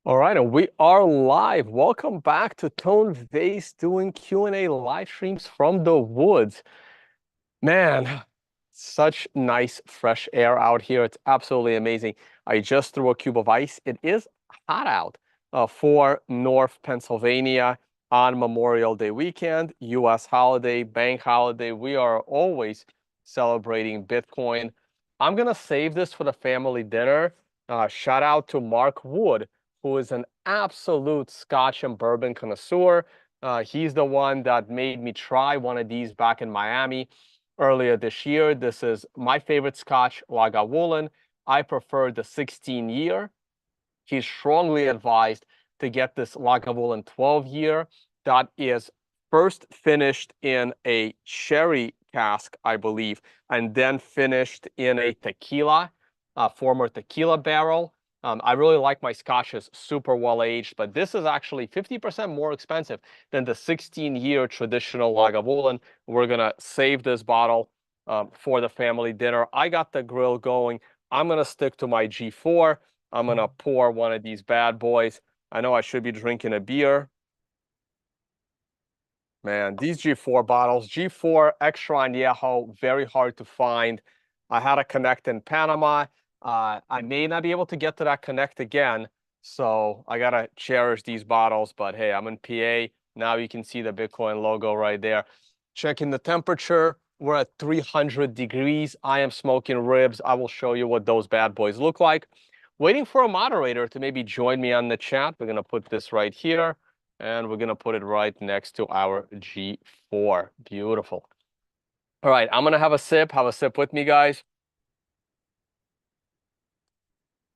All right, and we are live. Welcome back to Tone Vays doing Q&A live streams from the woods. Man, such nice fresh air out here. It's absolutely amazing. I just threw a cube of ice. It is hot out for North Pennsylvania on Memorial Day weekend, US holiday, bank holiday. We are always celebrating Bitcoin. I'm going to save this for the family dinner. Shout out to Mark Wood, who is an absolute Scotch and bourbon connoisseur. He's the one that made me try one of these back in Miami earlier this year. This is my favorite Scotch, Lagavulin. I prefer the 16-year. He's strongly advised to get this Lagavulin 12-year that is first finished in a sherry cask, I believe, and then finished in a tequila, former tequila barrel. I really like my scotches super well aged, but this is actually 50% more expensive than the 16-year traditional Lagavulin. We're going to save this bottle for the family dinner. I got the grill going. I'm going to stick to my G4. I'm going to pour one of these bad boys. I know I should be drinking a beer. Man, these G4 bottles, G4 Extra Añejo, very hard to find. I had a connect in Panama. I may not be able to get to that connect again, so I got to cherish these bottles. But hey, I'm in PA. Now you can see the Bitcoin logo right there. Checking the temperature. We're at 300 degrees. I am smoking ribs. I will show you what those bad boys look like. Waiting for a moderator to maybe join me on the chat. We're going to put this right here. And we're going to put it right next to our G4. Beautiful. All right, I'm going to have a sip. Have a sip with me, guys.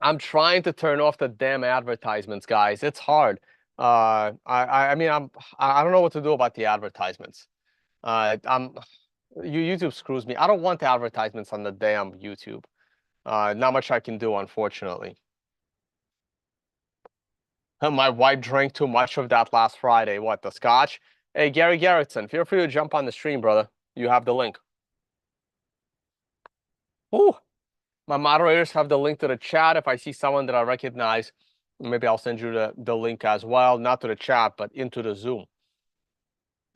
I'm trying to turn off the damn advertisements, guys. It's hard. I mean, I don't know what to do about the advertisements. YouTube screws me. I don't want the advertisements on the damn YouTube. Not much I can do, unfortunately. My wife drank too much of that last Friday. What, the scotch? Hey, Gary Garrettson, feel free to jump on the stream, brother. You have the link. Ooh, my moderators have the link to the chat. If I see someone that I recognize, maybe I'll send you the link as well. Not to the chat, but into the Zoom.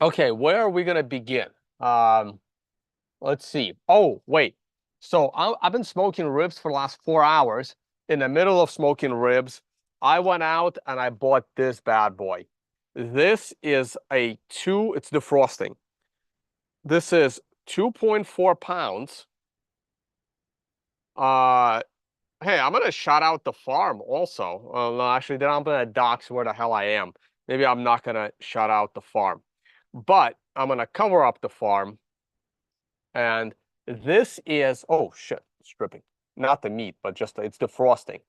Okay, where are we going to begin? Let's see. Oh, wait. So I've been smoking ribs for the last 4 hours. In the middle of smoking ribs, I went out and I bought this bad boy. This is it's defrosting. This is 2.4 pounds. Hey, I'm gonna shout out the farm also. No, actually, then I'm gonna dox where the hell I am. Maybe I'm not gonna shout out the farm, but I'm gonna cover up the farm. And this is, oh shit, stripping. Not the meat, but just it's defrosting.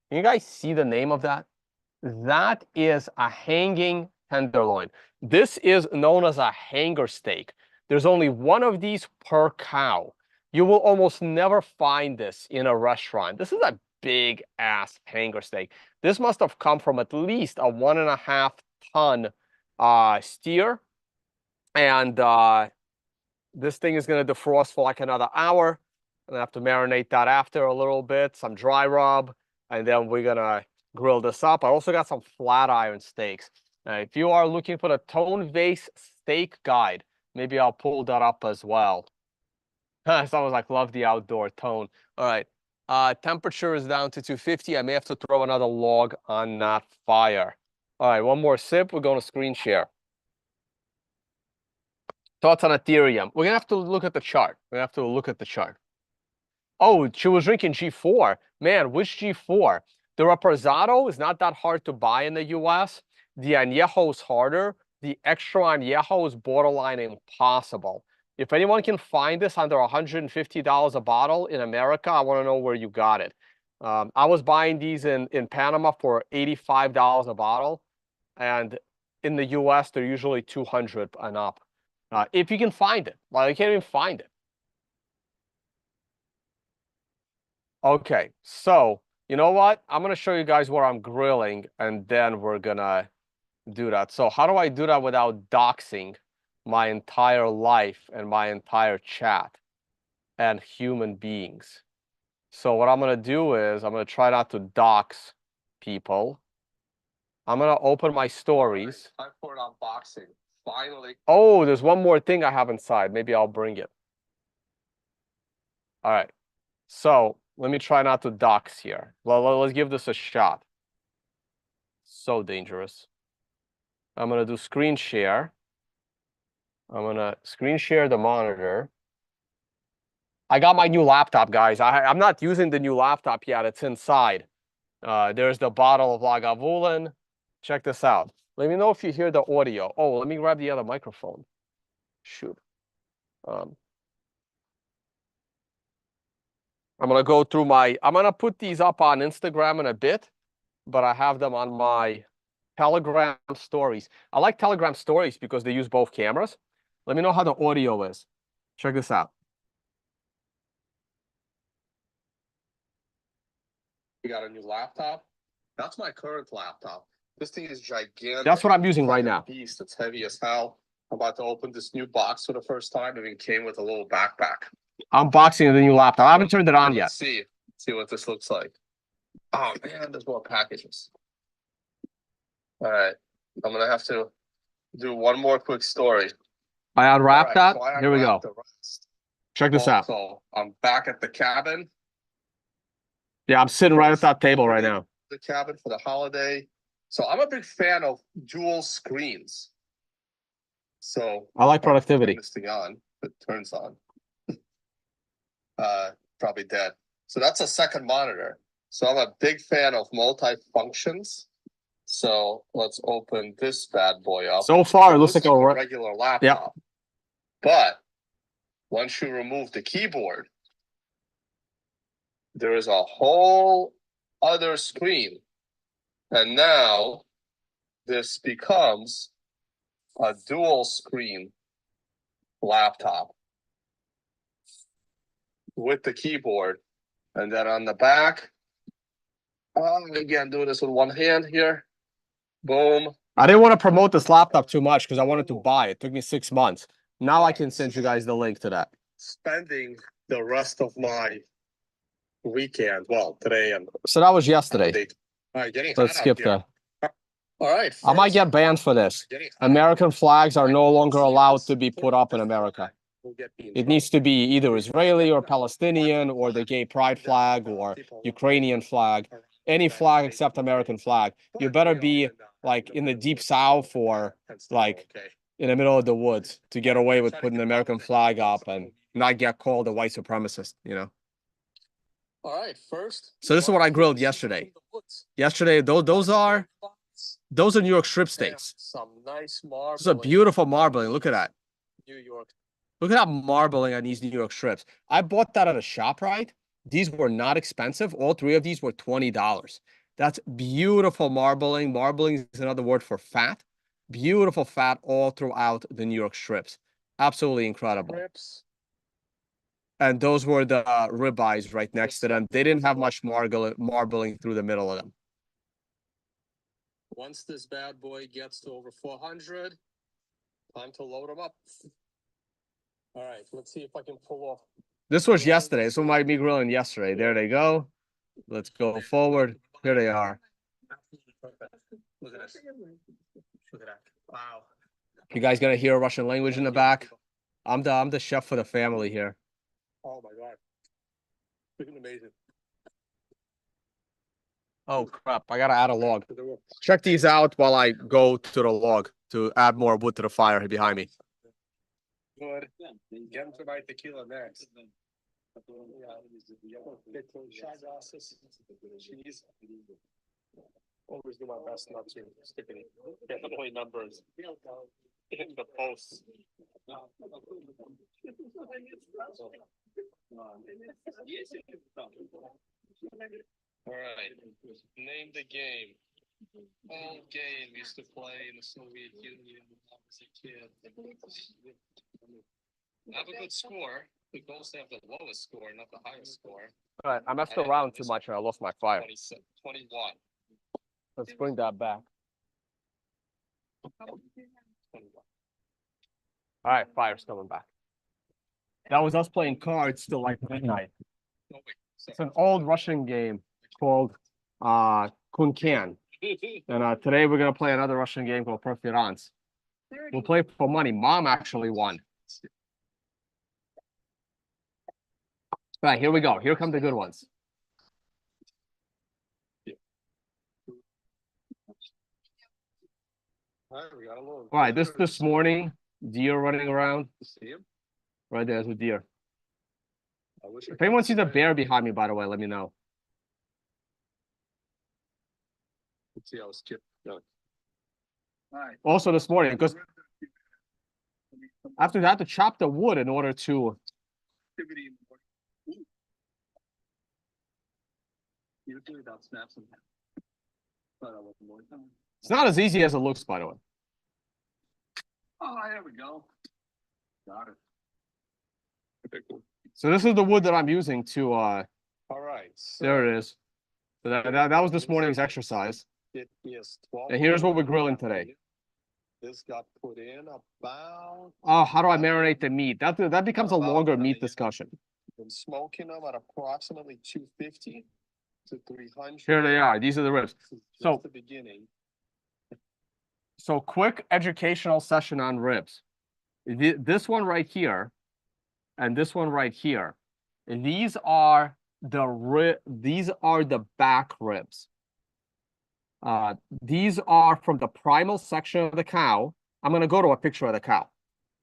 Can you guys see the name of that? That is a hanging tenderloin. This is known as a hanger steak. There's only one of these per cow. You will almost never find this in a restaurant. This is a big ass hanger steak. This must have come from at least a 1.5 ton steer. And this thing is going to defrost for like another hour. And I have to marinate that after a little bit, some dry rub, and then we're going to grill this up. I also got some flat iron steaks. If you are looking for the Tone Vays steak guide, maybe I'll pull that up as well. Someone's like, love the outdoor tone. All right. Temperature is down to 250. I may have to throw another log on that fire. All right, one more sip. We're going to screen share. Thoughts on Ethereum. We're going to have to look at the chart. We're going to have to look at the chart. Oh, she was drinking G4. Man, which G4? The Reposado is not that hard to buy in the US. The Añejo is harder. The Extra Añejo is borderline impossible. If anyone can find this under $150 a bottle in America, I want to know where you got it. I was buying these in Panama for $85 a bottle. And in the US, they're usually $200 and up. If you can find it. Well, you can't even find it. Okay, so you know what? I'm going to show you guys where I'm grilling, and then we're going to do that. So how do I do that without doxing my entire life and my entire chat and human beings? So what I'm going to do is I'm going to try not to dox people. I'm gonna open my stories. Time for an unboxing. Finally. Oh, there's one more thing I have inside. Maybe I'll bring it. All right. So let me try not to dox here. Well, let's give this a shot. So dangerous. I'm gonna do screen share. I'm gonna screen share the monitor. I got my new laptop, guys. I'm not using the new laptop yet. It's inside. There's the bottle of Lagavulin. Check this out. Let me know if you hear the audio. Oh, let me grab the other microphone. Shoot. I'm gonna go through I'm gonna put these up on Instagram in a bit, but I have them on my Telegram stories. I like Telegram stories because they use both cameras. Let me know how the audio is. Check this out. We got a new laptop. That's my current laptop. This thing is gigantic. That's what I'm using right now. Beast. It's heavy as hell. I'm about to open this new box for the first time. It came with a little backpack. Unboxing the new laptop. I haven't turned it on yet. Let's see what this looks like. Oh man, there's more packages. All right, I'm gonna have to do one more quick story. I unwrapped that. Here we go. Check this out. So I'm back at the cabin. Yeah, I'm sitting right at that table right now. The cabin for the holiday. So I'm a big fan of dual screens. So I like productivity. Turn this thing on. It turns on. Probably dead. So that's a second monitor. So I'm a big fan of multi-functions. So let's open this bad boy up. So far, it looks like a regular laptop. Yep. But once you remove the keyboard, there is a whole other screen. And now this becomes a dual screen laptop with the keyboard. And then on the back, again, doing this with one hand here. Boom. I didn't want to promote this laptop too much because I wanted to buy it. It took me 6 months. Now I can send you guys the link to that. Spending the rest of my weekend, well, today and so that was yesterday. All right, let's skip that. All right. I might get banned for this. American flags are no longer allowed to be put up in America. It needs to be either Israeli or Palestinian or the gay pride flag or Ukrainian flag. Any flag except American flag. You better be like in the deep south or like in the middle of the woods to get away with putting the American flag up and not get called a white supremacist, you know? All right, first. So this is what I grilled yesterday. Yesterday, those are New York strip steaks. Some nice marbling. This is a beautiful marbling. Look at that. New York. Look at that marbling on these New York strips. I bought that at a ShopRite. These were not expensive. All three of these were $20. That's beautiful marbling. Marbling is another word for fat. Beautiful fat all throughout the New York strips. Absolutely incredible. And those were the ribeyes right next to them. They didn't have much marbling through the middle of them. Once this bad boy gets to over 400, time to load them up. All right, let's see if I can pull off. This was yesterday. This was my me grilling yesterday. There they go. Let's go forward. Here they are. Look at this. Look at that. Wow. You guys gonna hear Russian language in the back? I'm the chef for the family here. Oh my God. Freaking amazing. Oh crap, I gotta add a log. Check these out while I go to the log to add more wood to the fire behind me. Good. Get into my tequila next. Cheese. Always do my best not to stick any family numbers in the posts. All right. Name the game. Old game we used to play in the Soviet Union when I was a kid. Have a good score. The goals have the lowest score, not the highest score. All right, I messed around too much and I lost my fire. 21. Let's bring that back. 21. All right, fire's coming back. That was us playing cards till like midnight. It's an old Russian game called Kunkan. And today we're gonna play another Russian game called Preference. We'll play for money. Mom actually won. All right, here we go. Here come the good ones. All right, this morning, deer running around. Right there's a deer. If anyone sees a bear behind me, by the way, let me know. Let's see how it's chipped. Also this morning, because after that, to chop the wood in order to. Usually that snaps in half. It's not as easy as it looks, by the way. Oh, there we go. Got it. Okay, cool. So this is the wood that I'm using to. All right. So there it is. So that was this morning's exercise. it is 12. And here's what we're grilling today. This got put in about. Oh, how do I marinate the meat? That becomes a longer meat discussion. Been smoking them at approximately 250 to 300. Here they are. These are the ribs. So the beginning. So quick educational session on ribs. This one right here, and this one right here. These are the back ribs. These are from the primal section of the cow. I'm going to go to a picture of the cow.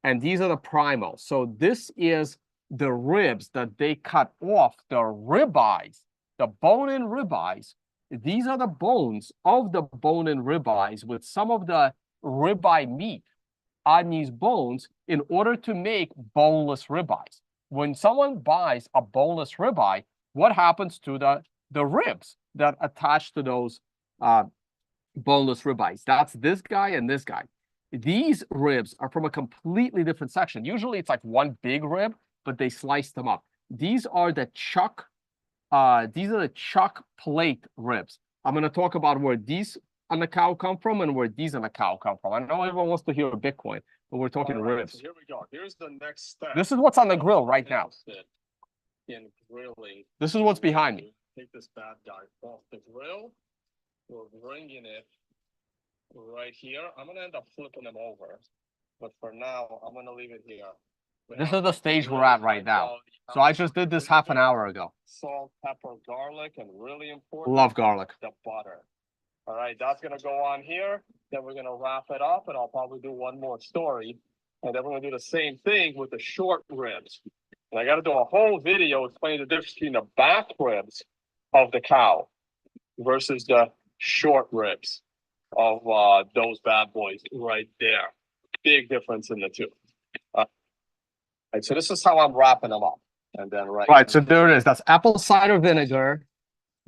And these are the primal. So this is the ribs that they cut off, the ribeyes, the bone-in ribeyes. These are the bones of the bone-in ribeyes with some of the ribeye meat on these bones in order to make boneless ribeyes. When someone buys a boneless ribeye, what happens to the ribs that attach to those boneless ribeyes? That's this guy and this guy. These ribs are from a completely different section. Usually it's like one big rib, but they slice them up. These are the chuck plate ribs. I'm going to talk about where these on the cow come from and where these on the cow come from. I know everyone wants to hear Bitcoin, but we're talking ribs. So here we go. Here's the next step. This is what's on the grill right now. In grilling. This is what's behind me. Take this bad guy off the grill. We're bringing it right here. I'm going to end up flipping them over. But for now, I'm going to leave it here. This is the stage we're at right now. So I just did this half an hour ago. Salt, pepper, garlic, and really important. Love garlic. The butter. All right, that's going to go on here. Then we're going to wrap it up, and I'll probably do one more story. And then we're going to do the same thing with the short ribs. And I got to do a whole video explaining the difference between the back ribs of the cow versus the short ribs of those bad boys right there. Big difference in the two. Right, so this is how I'm wrapping them up. And then right, so there it is. That's apple cider vinegar,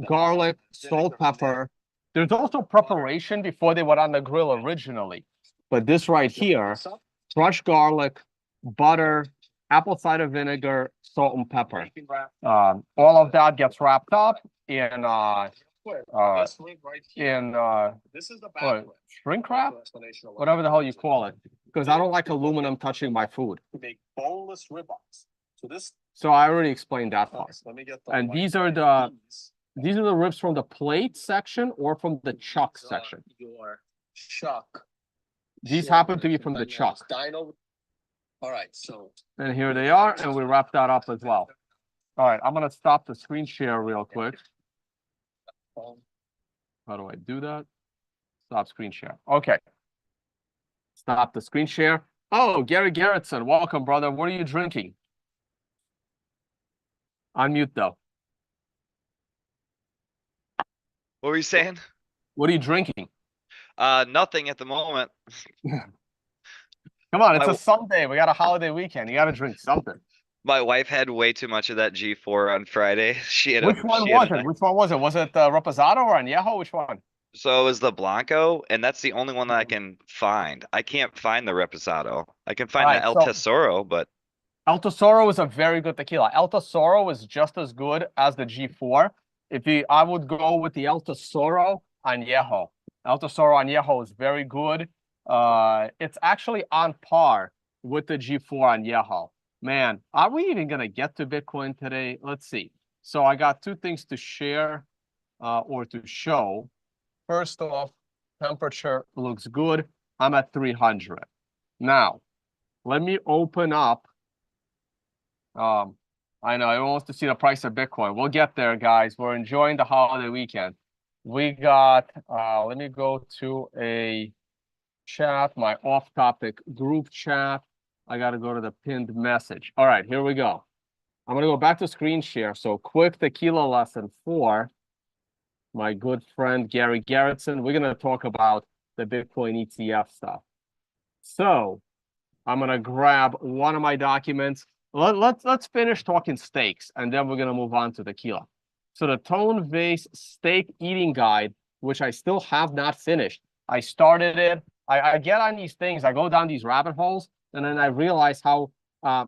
garlic, salt, pepper. There's also preparation before they went on the grill originally. But this right here, crushed garlic, butter, apple cider vinegar, salt, and pepper. All of that gets wrapped up in this is the shrink wrap, whatever the hell you call it, because I don't like aluminum touching my food. To make boneless ribeyes. So I already explained that part. Let me get and these are the ribs from the plate section or from the chuck section. Your chuck. These happen to be from the chuck. All right, so. And here they are, and we wrap that up as well. All right, I'm gonna stop the screen share real quick. How do I do that? Stop screen share. Okay. Stop the screen share. Oh, Gary Garrettson, welcome, brother. What are you drinking? Unmute though. What were you saying? What are you drinking? Nothing at the moment. Come on, it's a Sunday. We got a holiday weekend. You got to drink something. My wife had way too much of that G4 on Friday. Which one was it? Which one was it? Was it Reposado or Añejo? Which one? So it was the Blanco, and that's the only one that I can find. I can't find the Reposado. I can find the El Tesoro, but El Tesoro is a very good tequila. El Tesoro is just as good as the G4. I would go with the El Tesoro Añejo. El Tesoro Añejo is very good. It's actually on par with the G4 Añejo. Man, are we even gonna get to Bitcoin today? Let's see. So I got two things to share or to show. first off, temperature looks good. I'm at 300. Now, let me open up. I know everyone wants to see the price of Bitcoin. We'll get there, guys. We're enjoying the holiday weekend. We got, let me go to a chat, my off-topic group chat. I got to go to the pinned message. All right, here we go. I'm going to go back to screen share. So quick tequila lesson for my good friend, Gary Gerritsen. We're going to talk about the Bitcoin ETF stuff. So I'm going to grab one of my documents. Let's finish talking steaks, and then we're going to move on to tequila. So the Tone Vays Steak Eating Guide, which I still have not finished. I started it. I get on these things. I go down these rabbit holes, and then I realize how a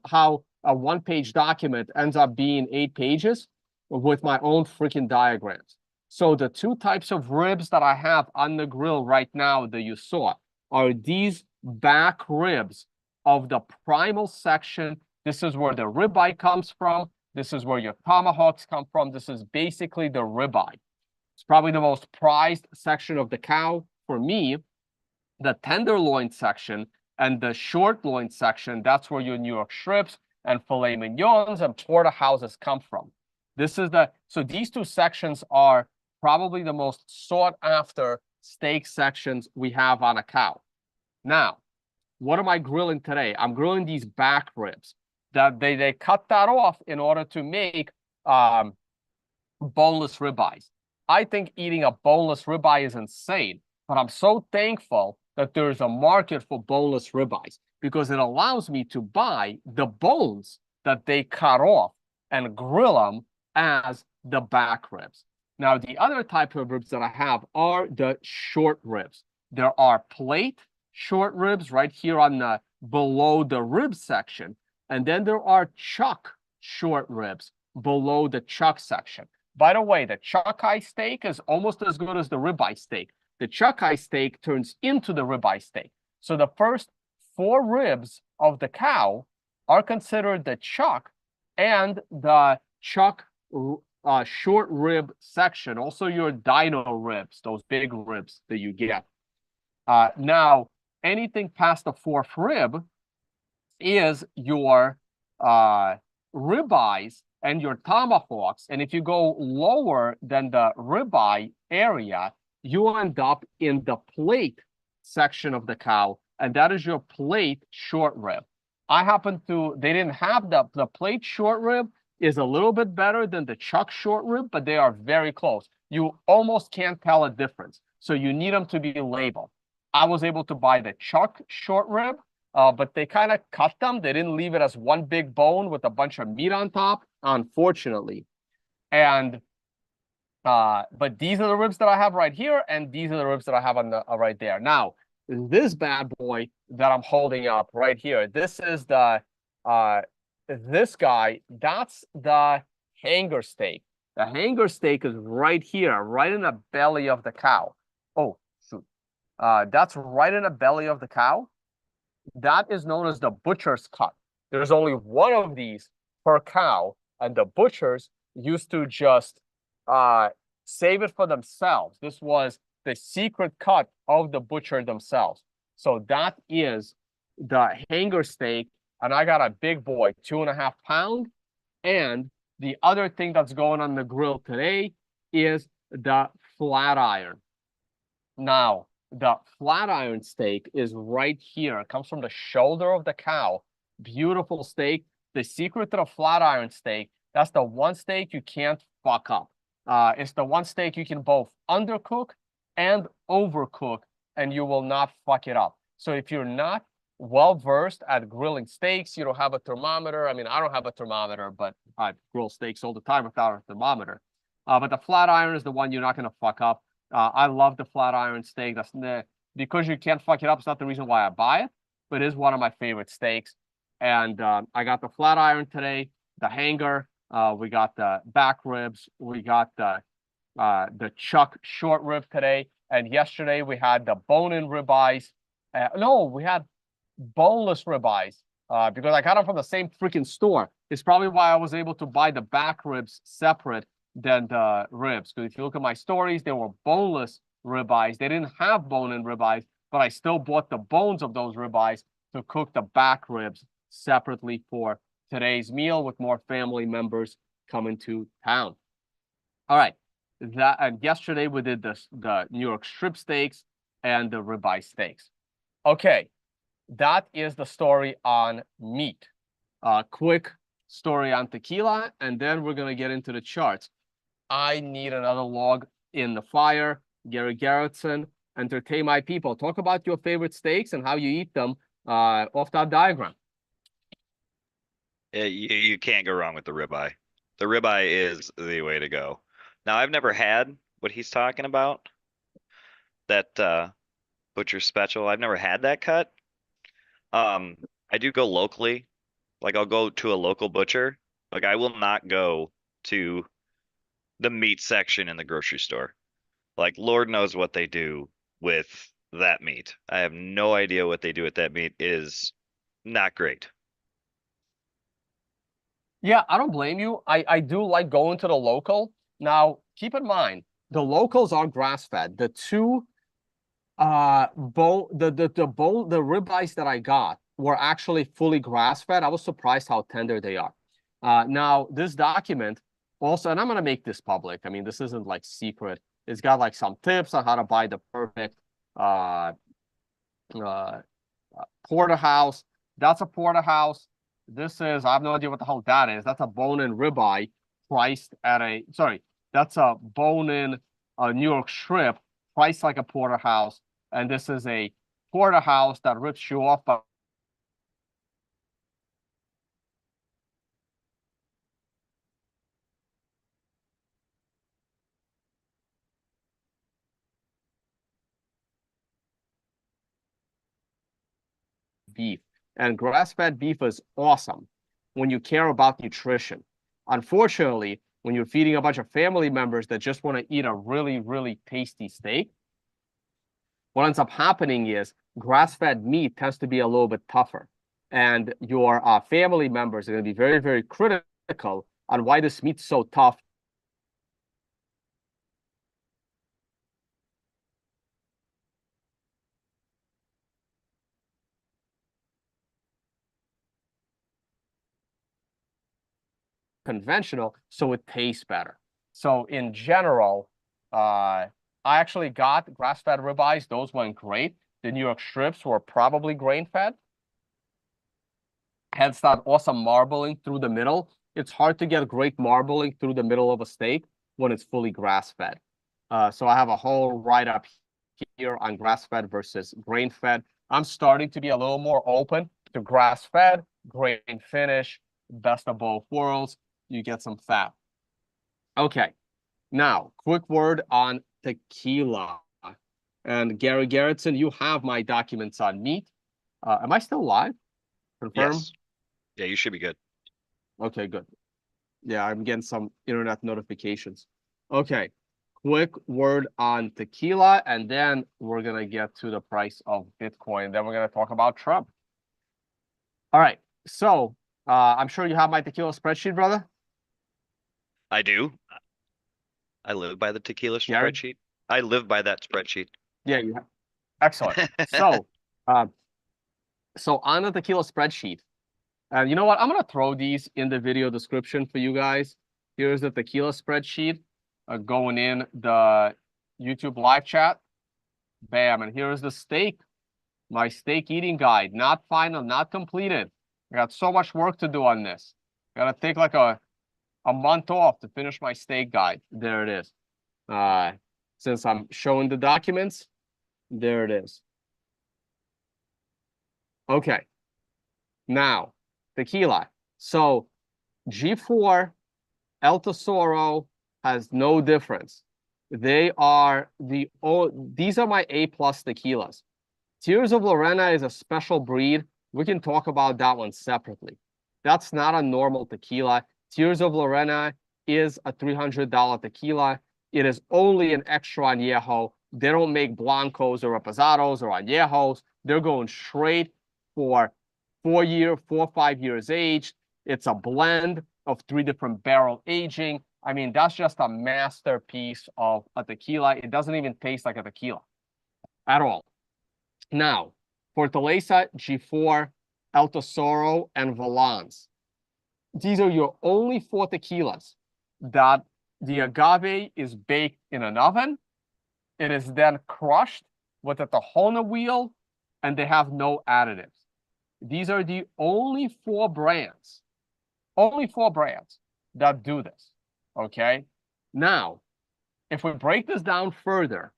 one-page document ends up being 8 pages with my own freaking diagrams. So the 2 types of ribs that I have on the grill right now that you saw are these back ribs of the primal section. This is where the ribeye comes from. This is where your tomahawks come from. This is basically the ribeye. It's probably the most prized section of the cow. For me, the tenderloin section and the short loin section, that's where your New York strips and filet mignons and porterhouses come from. So these 2 sections are probably the most sought after steak sections we have on a cow. Now, what am I grilling today? I'm grilling these back ribs. That they cut that off in order to make boneless ribeyes. I think eating a boneless ribeye is insane, but I'm so thankful that there's a market for boneless ribeyes because it allows me to buy the bones that they cut off and grill them as the back ribs. Now, the other type of ribs that I have are the short ribs. There are plate short ribs right here on the below the rib section. And then there are chuck short ribs below the chuck section. By the way, the chuck eye steak is almost as good as the ribeye steak. The chuck eye steak turns into the ribeye steak. So the first 4 ribs of the cow are considered the chuck and the chuck short rib section. Also your dino ribs, those big ribs that you get. Now, anything past the 4th rib is your ribeyes and your tomahawks. And if you go lower than the ribeye area, you end up in the plate section of the cow, and that is your plate short rib. They didn't have the plate short rib is a little bit better than the chuck short rib, but they are very close. You almost can't tell a difference. So you need them to be labeled. I was able to buy the chuck short rib, but they kind of cut them. They didn't leave it as one big bone with a bunch of meat on top, unfortunately. And but these are the ribs that I have right here, and these are the ribs that I have on the right there. Now, this bad boy that I'm holding up right here, this is the this guy. That's the hanger steak. The hanger steak is right here, right in the belly of the cow. Oh, shoot. That's right in the belly of the cow. That is known as the butcher's cut. There's only one of these per cow, and the butchers used to just save it for themselves. This was the secret cut of the butcher themselves. So that is the hanger steak, and I got a big boy, 2.5 pound. And the other thing that's going on the grill today is the flat iron. Now, the flat iron steak is right here. It comes from the shoulder of the cow. Beautiful steak. The secret to the flat iron steak, that's the one steak you can't fuck up. It's the one steak you can both undercook and overcook, and you will not fuck it up. So if you're not well-versed at grilling steaks, you don't have a thermometer. I mean, I don't have a thermometer, but I grill steaks all the time without a thermometer. But the flat iron is the one you're not going to fuck up. I love the flat iron steak. Because you can't fuck it up, it's not the reason why I buy it, but it is one of my favorite steaks. And I got the flat iron today, the hanger. We got the back ribs. We got the chuck short rib today. And yesterday we had the bone-in ribeyes. No, we had boneless ribeyes because I got them from the same freaking store. It's probably why I was able to buy the back ribs separate than the ribs. Because if you look at my stories, they were boneless ribeyes. They didn't have bone-in ribeyes, but I still bought the bones of those ribeyes to cook the back ribs separately for today's meal with more family members coming to town. All right. And yesterday we did the New York strip steaks and the ribeye steaks. Okay, that is the story on meat. Quick story on tequila, and then we're gonna get into the charts. I need another log in the fire. Gary Garrettson, entertain my people. Talk about your favorite steaks and how you eat them off that diagram. You can't go wrong with the ribeye. The ribeye is the way to go. Now, I've never had what he's talking about, that butcher special. I've never had that cut. I do go locally. Like, I'll go to a local butcher. Like, I will not go to the meat section in the grocery store. Like, Lord knows what they do with that meat. I have no idea what they do with that meat. It is not great. Yeah, I don't blame you. I do like going to the local. Now, keep in mind, the locals are grass-fed. The two the ribeyes that I got were actually fully grass-fed. I was surprised how tender they are. Now, this document also, and I'm gonna make this public. I mean, this isn't like secret. It's got like some tips on how to buy the perfect porterhouse. That's a porterhouse. This is, I have no idea what the hell that is. That's a bone-in ribeye priced at that's a bone-in New York strip priced like a porterhouse. And this is a porterhouse that rips you off by beef. And grass-fed beef is awesome when you care about nutrition. Unfortunately, when you're feeding a bunch of family members that just want to eat a really, really tasty steak, what ends up happening is grass-fed meat tends to be a little bit tougher. And your family members are going to be very, very critical on why this meat's so tough. Conventional, so it tastes better. So in general, I actually got grass-fed ribeyes. Those went great. The New York strips were probably grain-fed. Hence that awesome marbling through the middle. It's hard to get great marbling through the middle of a steak when it's fully grass-fed. So I have a whole write-up here on grass-fed versus grain-fed. I'm starting to be a little more open to grass-fed, grain finish, best of both worlds. You get some fat. Okay, now, quick word on tequila. And Gary Garrettson, you have my documents on meat. Am I still live? Confirm? Yes. Yeah, you should be good. Okay, good. Yeah, I'm getting some internet notifications. Okay, quick word on tequila, and then we're going to get to the price of Bitcoin. Then we're going to talk about Trump. All right, so I'm sure you have my tequila spreadsheet, brother. I do. I live by the tequila spreadsheet. I live by that spreadsheet. Yeah, you have. Excellent. So on the tequila spreadsheet, and you know what? I'm going to throw these in the video description for you guys. Here's the tequila spreadsheet going in the YouTube live chat. Bam. And here's the steak, my steak eating guide. Not final, not completed. I got so much work to do on this. I got to take like a month off to finish my steak guide. There it is. Since I'm showing the documents, there it is. Okay. Now, tequila. So G4, El Tesoro has no difference. They are these are my A+ tequilas. Tears of Lorena is a special breed. We can talk about that one separately. That's not a normal tequila. Tears of Lorena is a $300 tequila. It is only an extra añejo. They don't make blancos or reposados or añejos. They're going straight for 4 or 5 years aged. It's a blend of 3 different barrel aging. I mean, that's just a masterpiece of a tequila. It doesn't even taste like a tequila at all. Now, Fortaleza, G4, El Tesoro, and Valance. These are your only 4 tequilas that the agave is baked in an oven. It is then crushed with a Tahona wheel, and they have no additives. These are the only 4 brands that do this, okay? Now, if we break this down further,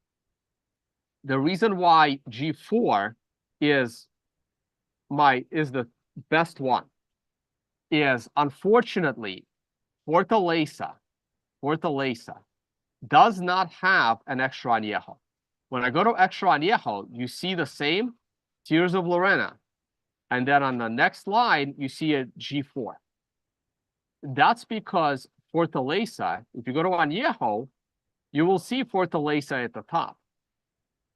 the reason why G4 is the best one is, unfortunately, Fortaleza does not have an extra añejo. When I go to extra añejo, you see the same Tears of Lorena, and then on the next line you see a G4. That's because Fortaleza, if you go to añejo, you will see Fortaleza at the top.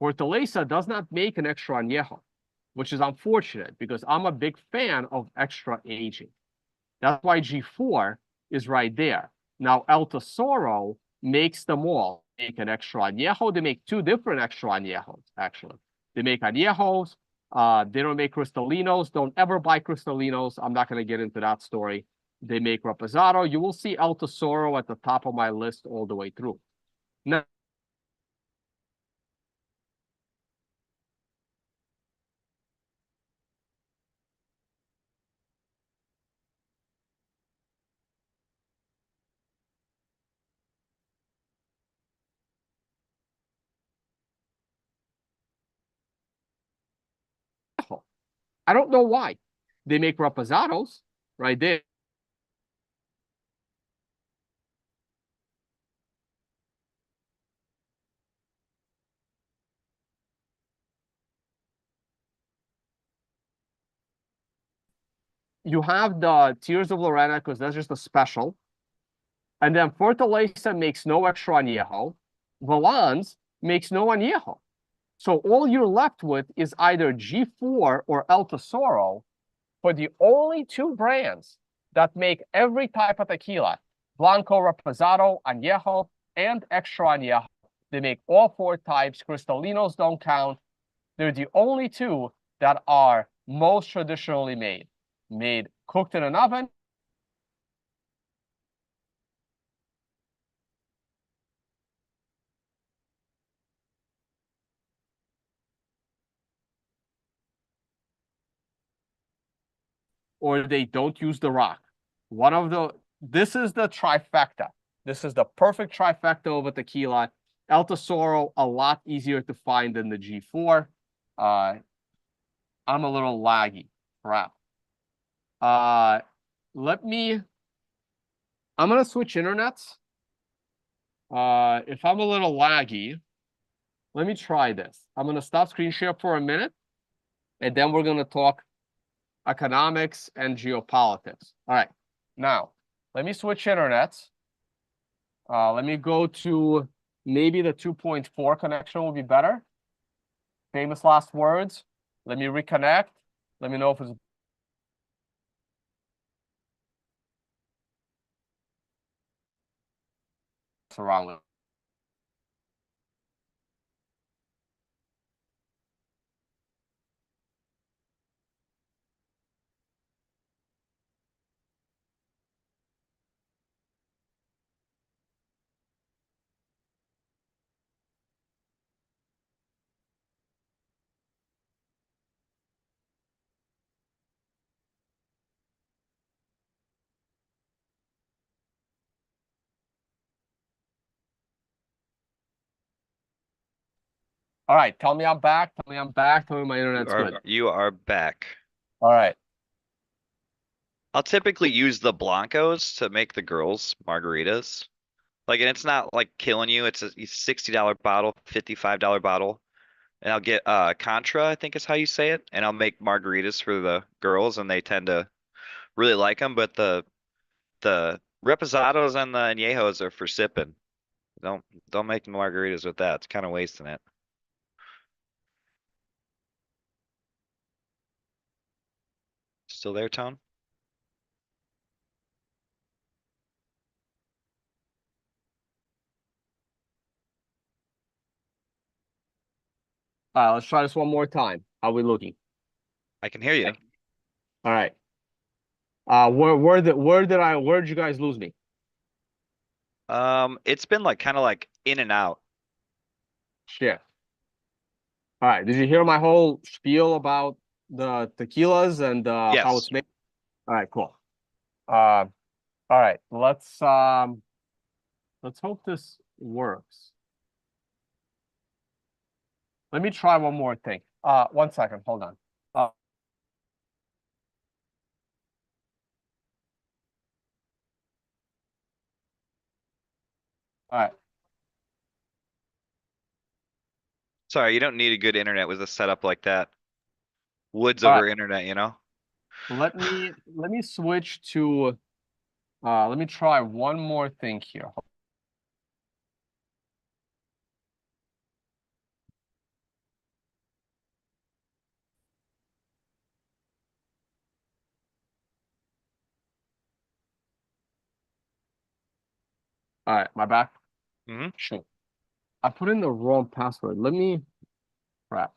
Fortaleza does not make an extra añejo, which is unfortunate because I'm a big fan of extra aging. That's why G4 is right there. Now, El Tesoro makes them all. They make an extra añejo. They make 2 different extra añejos, actually. They make añejos. They don't make cristalinos. Don't ever buy cristalinos. I'm not going to get into that story. They make reposado. You will see El Tesoro at the top of my list all the way through. Now, I don't know why. They make reposados right there. You have the Tears of Lorena because that's just a special. And then Fortaleza makes no extra añejo. Valance makes no añejo. So all you're left with is either G4 or El Tesoro for the only 2 brands that make every type of tequila: Blanco, Reposado, Añejo, and Extra Añejo. They make all 4 types. Cristalinos don't count. They're the only 2 that are most traditionally made cooked in an oven. Or they don't use the rock. This is the trifecta. This is the perfect trifecta of a tequila. El Tesoro, a lot easier to find than the G4. I'm a little laggy. Crap. I'm gonna switch internets. If I'm a little laggy, let me try this. I'm gonna stop screen share for a minute, and then we're gonna talk economics and geopolitics. All right. Now, let me switch internets. Let me go to maybe the 2.4 connection will be better. Famous last words. Let me reconnect. Let me know if it's around. All right, tell me I'm back. Tell me I'm back. Tell me my internet's good. You are back. All right. I'll typically use the Blancos to make the girls margaritas. Like, and it's not like killing you. It's a $60 bottle, $55 bottle. And I'll get Contra, I think is how you say it. And I'll make margaritas for the girls, and they tend to really like them. But the reposados and the añejos are for sipping. Don't make margaritas with that. It's kind of wasting it. Still there, Tone? All right, let's try this one more time. How are we looking? I can hear you. All right. Where did you guys lose me? It's been like kind of like in and out. Shit. All right. Did you hear my whole spiel about the tequilas and how Yes. it's made? All right, cool. Uh, all right. Let's hope this works. Let me try one more thing. 1 second. Hold on. All right. Sorry, you don't need a good internet with a setup like that. Woods All right. over internet, you know? Let me switch to let me try one more thing here. All right, my back. Mm-hmm. Sure. I put in the wrong password. Let me crap.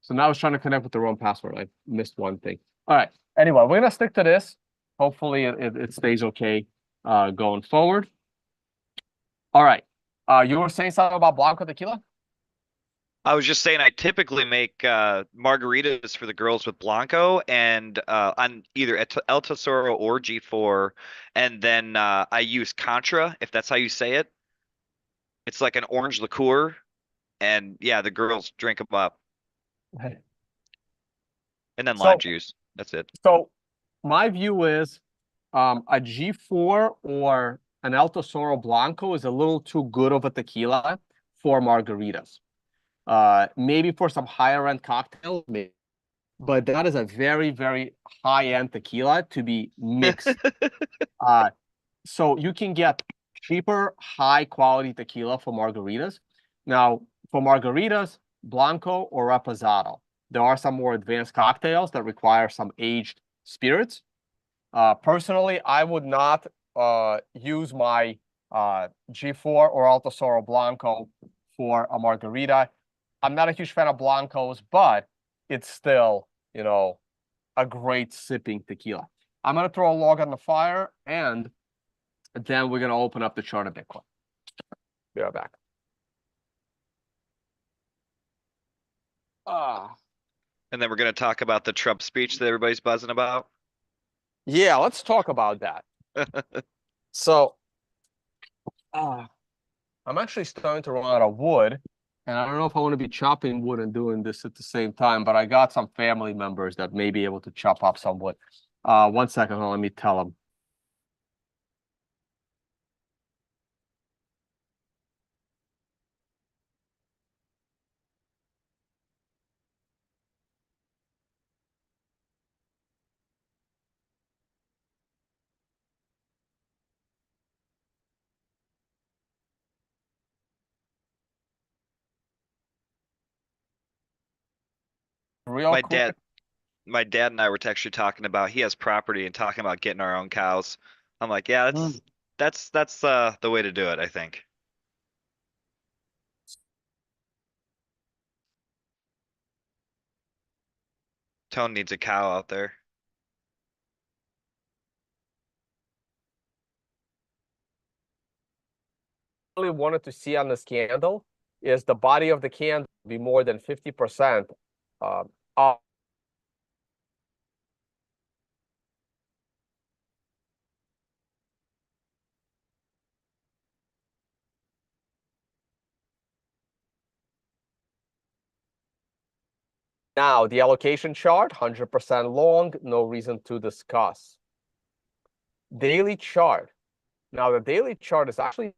So now I was trying to connect with the wrong password. I missed one thing. All right. Anyway, we're gonna stick to this. Hopefully it stays okay going forward. All right. You were saying something about Blanco tequila? I was just saying I typically make margaritas for the girls with Blanco and on either El Tesoro or G4, and then I use Contra, if that's how you say it. It's like an orange liqueur, and yeah, the girls drink them up, Okay. and then lime So juice. That's it. so my view is a G4 or an El Tesoro Blanco is a little too good of a tequila for margaritas. Maybe for some higher end cocktails, maybe, but that is a very, very high end tequila to be mixed. Uh, so you can get cheaper, high quality tequila for margaritas. Now, for margaritas, Blanco or Reposado. There are some more advanced cocktails that require some aged spirits. Personally, I would not use my G4 or Alto Soro Blanco for a margarita. I'm not a huge fan of Blancos, but it's still, a great sipping tequila. I'm going to throw a log on the fire, and then we're going to open up the chart of Bitcoin. Be right back. And then we're gonna talk about the Trump speech that everybody's buzzing about. Yeah, let's talk about that. So, I'm actually starting to run out of wood, and I don't know if I want to be chopping wood and doing this at the same time, but I got some family members that may be able to chop up some wood. 1 second, let me tell them. Real My quick. dad, my dad and I were actually talking about he has property and talking about getting our own cows. I'm like, yeah, that's the way to do it, I think. Tone needs a cow out there. Really wanted to see on this candle is the body of the candle be more than 50% off. Now, the allocation chart, 100% long, no reason to discuss. Daily chart. Now, the daily chart is actually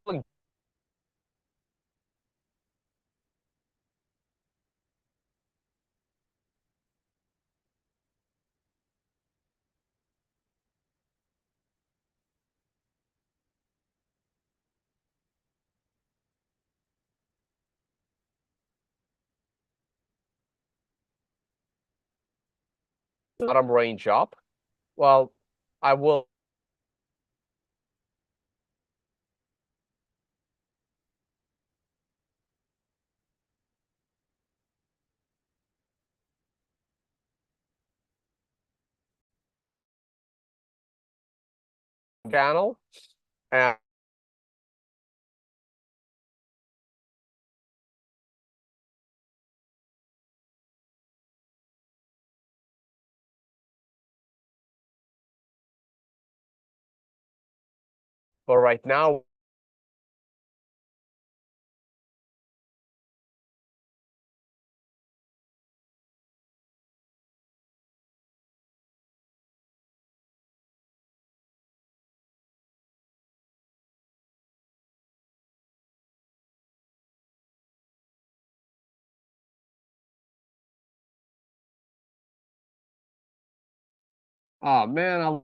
bottom range up. Well, I will. channel. And but right now, oh man,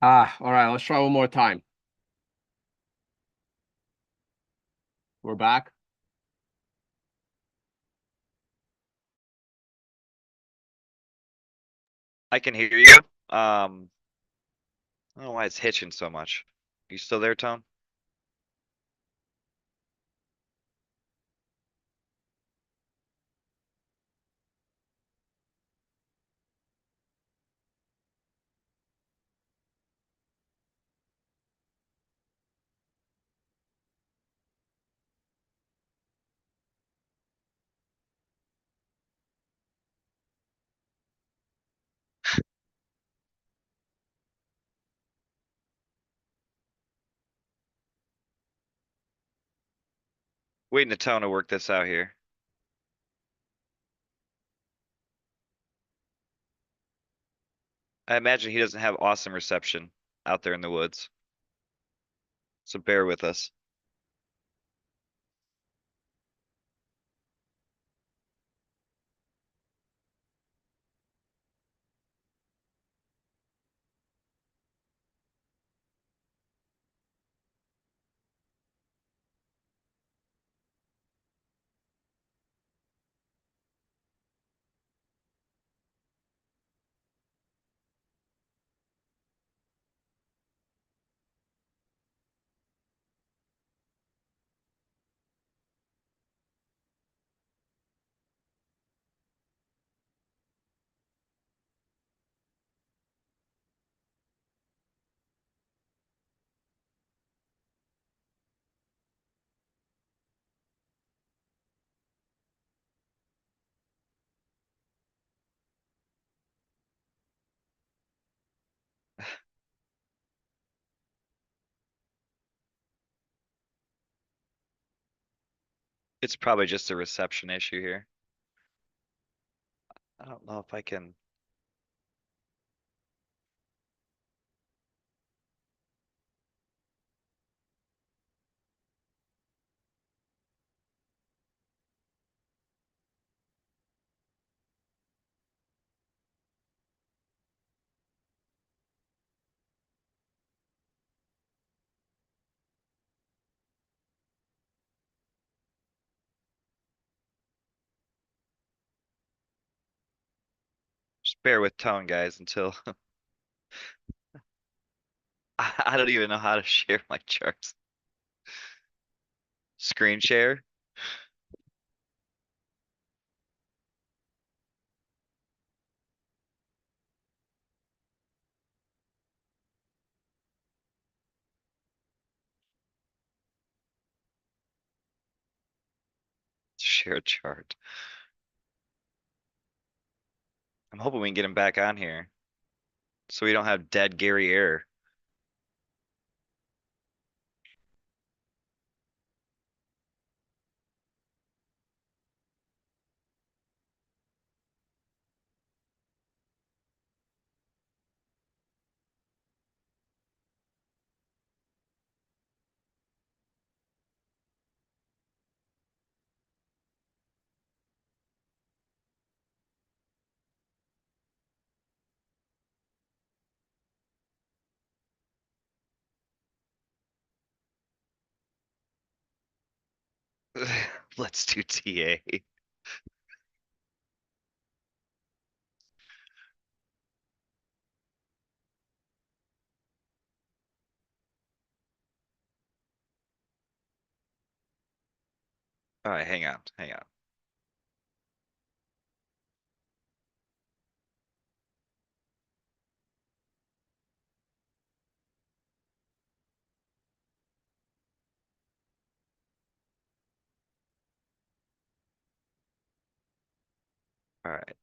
all right, let's try one more time. We're back. I can hear you. I don't know why it's hitching so much. You still there, Tone? Waiting to Tone to work this out here. I imagine he doesn't have awesome reception out there in the woods. So bear with us. It's probably just a reception issue here. I don't know if I can. Just bear with Tone, guys, until I don't even know how to share my charts. Screen share. Share chart. I'm hoping we can get him back on here so we don't have dead Gary error. Let's do TA. All right, hang on, hang on. All right.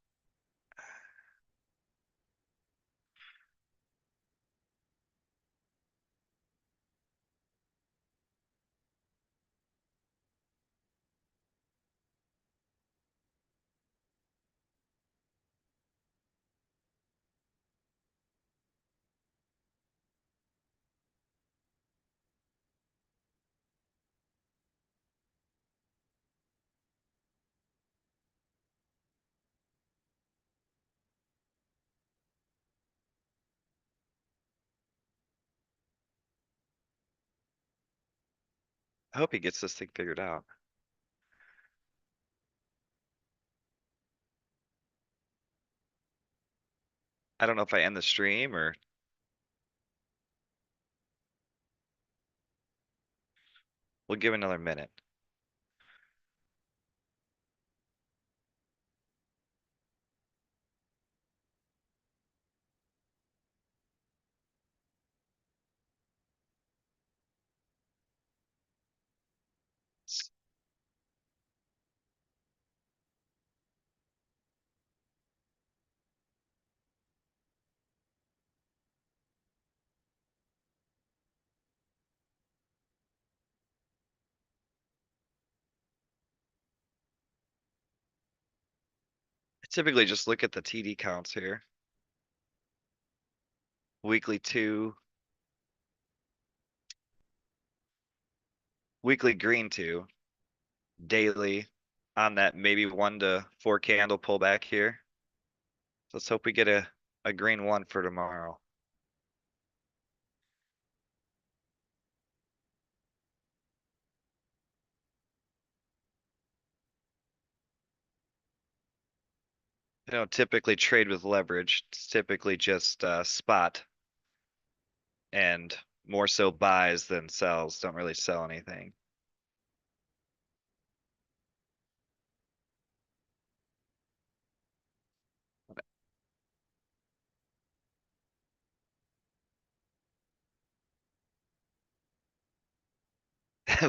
I hope he gets this thing figured out. I don't know if I end the stream or we'll give it another minute. I typically just look at the TD counts here. Weekly 2, weekly green 2, daily on that maybe 1 to 4 candle pullback here. Let's hope we get a green 1 for tomorrow. I don't typically trade with leverage. It's typically just spot and more so buys than sells. Don't really sell anything.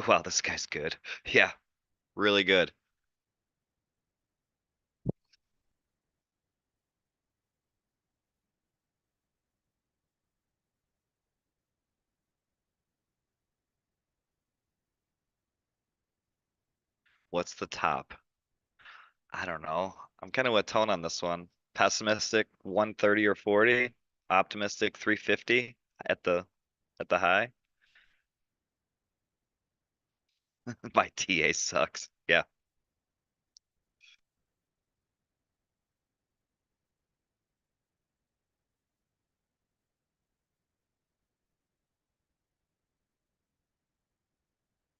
Wow, this guy's good. Yeah, really good. What's the top? I don't know. I'm kind of with Tone on this one. Pessimistic 130 or 40, optimistic 350 at the high. My TA sucks. Yeah.